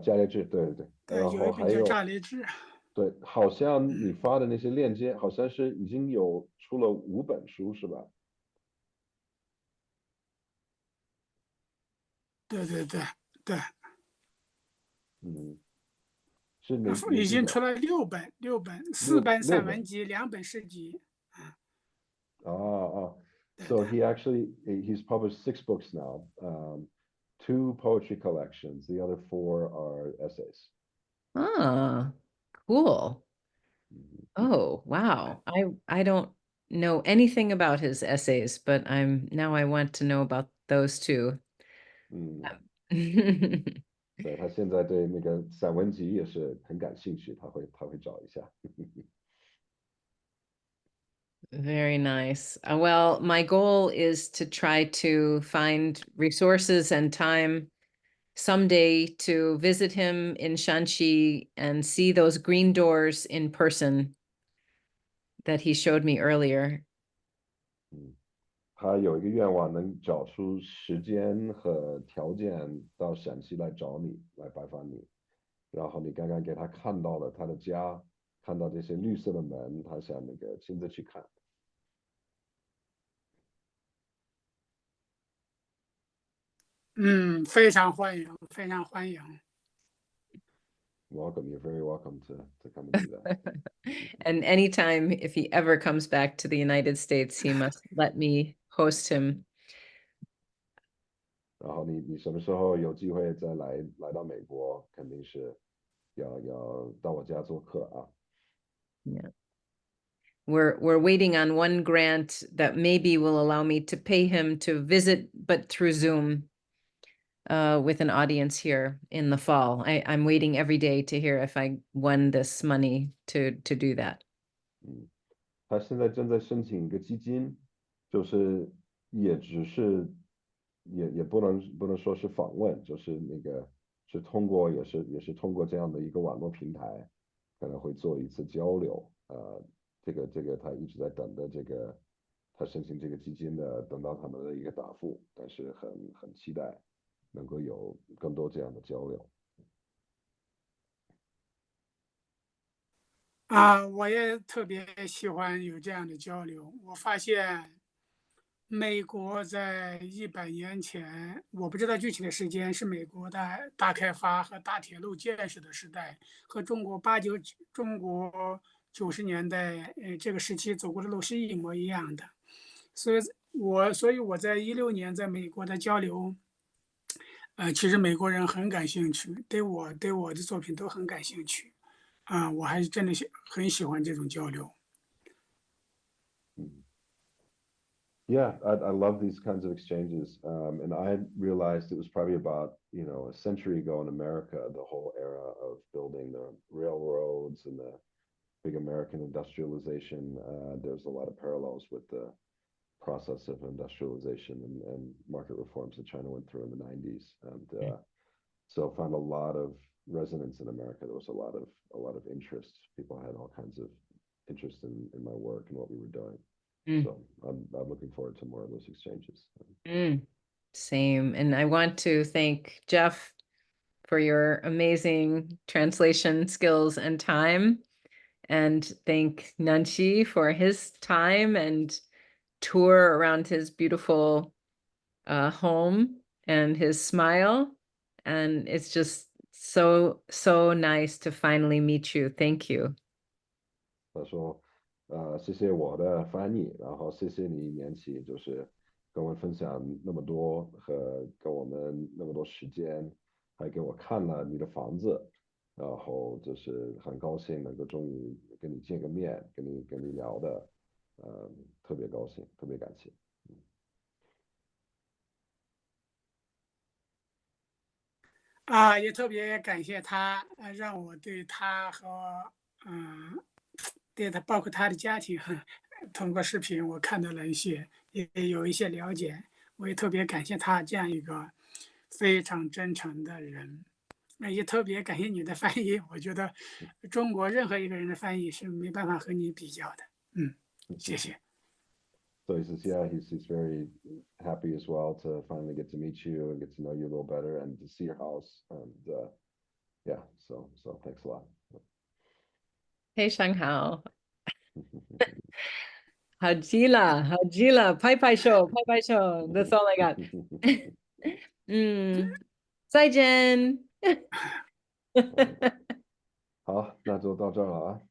伽利略，对对对，对，然有一本叫后还有炸裂志。对，好像你发的那些链接，好像是已经出了5本书，是吧？对对对对，嗯，是哪已几本？经出了6本，4本六本。散文集，2本诗集。对 So 的。he's published 6 books now, 2 poetry collections. The other 4 are essays. Ah, cool. Oh, wow. I don't know anything about his essays, but I want to know about those too. 嗯，嗯对，他现在对那个散文集也是很感兴趣，他会找一下。Very nice. Well, my goal is to try to find resources and time someday to visit him in Shanxi and see those green doors in person that he showed me earlier. 他有一个愿望，能找出时间和条件到陕西来找你，来拜访你。然后你刚刚给他看到了他的家，看到这些绿色的门，他想那个亲自去看。非常欢迎，非常欢迎。Welcome, you're very welcome to come and do that. And anytime, if he ever comes back to the United States, he must let me host him. 然后你什么时候有机会再来到美国，肯定是要到我家做客啊。Yeah. We're waiting on one grant that maybe will allow me to pay him to visit, but through Zoom, with an audience here in the fall. I'm waiting every day to hear if I won this money to do that. 他现在正在申请一个基金，就是也只是也不能说是访问，就是那个是通过也是通过这样的一个网络平台，可能会做一次交流。这个他一直在等的这个他申请这个基金的，等到他们的一个答复，但是很期待能够有更多这样的交流。我也特别喜欢有这样的交流。我发现，美国在100年前，我不知道具体的时间，是美国的大开发和大铁路建设的时代，和中国90年代这个时期走过的路是一模一样的。所以我在16年在美国的交流，其实美国人很感兴趣，对我的作品都很感兴趣。我还是真的很喜欢这种交流。Yeah, I love these kinds of exchanges. And I realized it was probably about, a century ago in America, the whole era of building the railroads and the big American industrialization. There's a lot of parallels with the process of industrialization and market reforms that China went through in the 90s. And so found a lot of resonance in America. There was a lot of interest. People had all kinds of interest in my work and what we were doing. So I'm looking forward to more of those exchanges. Same. And I want to thank Jeff for your amazing translation skills and time, and thank Nanchi for his time and tour around his beautiful home and his smile. And it's just so nice to finally meet you. Thank you. 他说，谢谢我的翻译，然后谢谢你年起就是跟我们分享那么多和跟我们那么多时间，还给我看了你的房子，然后就是很高兴能够终于跟你见个面，跟你聊的，特别高兴，特别感谢。也特别感谢他，让我对他和对他包括他的家庭，通过视频我看到了一些，也有一些了解。我也特别感谢他这样一个非常真诚的人。那也特别感谢你的翻译，我觉得中国任何一个人的翻译是没办法和你比较的。谢谢。So he says, yeah, he's very happy as well to finally get to meet you and get to know you a little better and to see your house. And yeah, so thanks a lot. 非常好。好极了，好极了，拍拍手，拍拍手。That's all I got. 再见。好，那就到这儿了啊。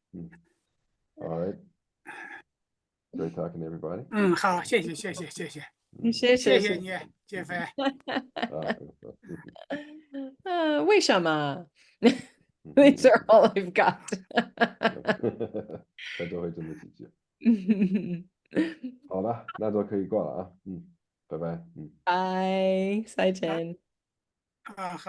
All right. Great talking to everybody. 好，谢谢。谢谢谢谢你，杰飞。为什么？These are all I've got. 那就会这么几句。好了，那就可以挂了啊。拜拜。拜，再见。好。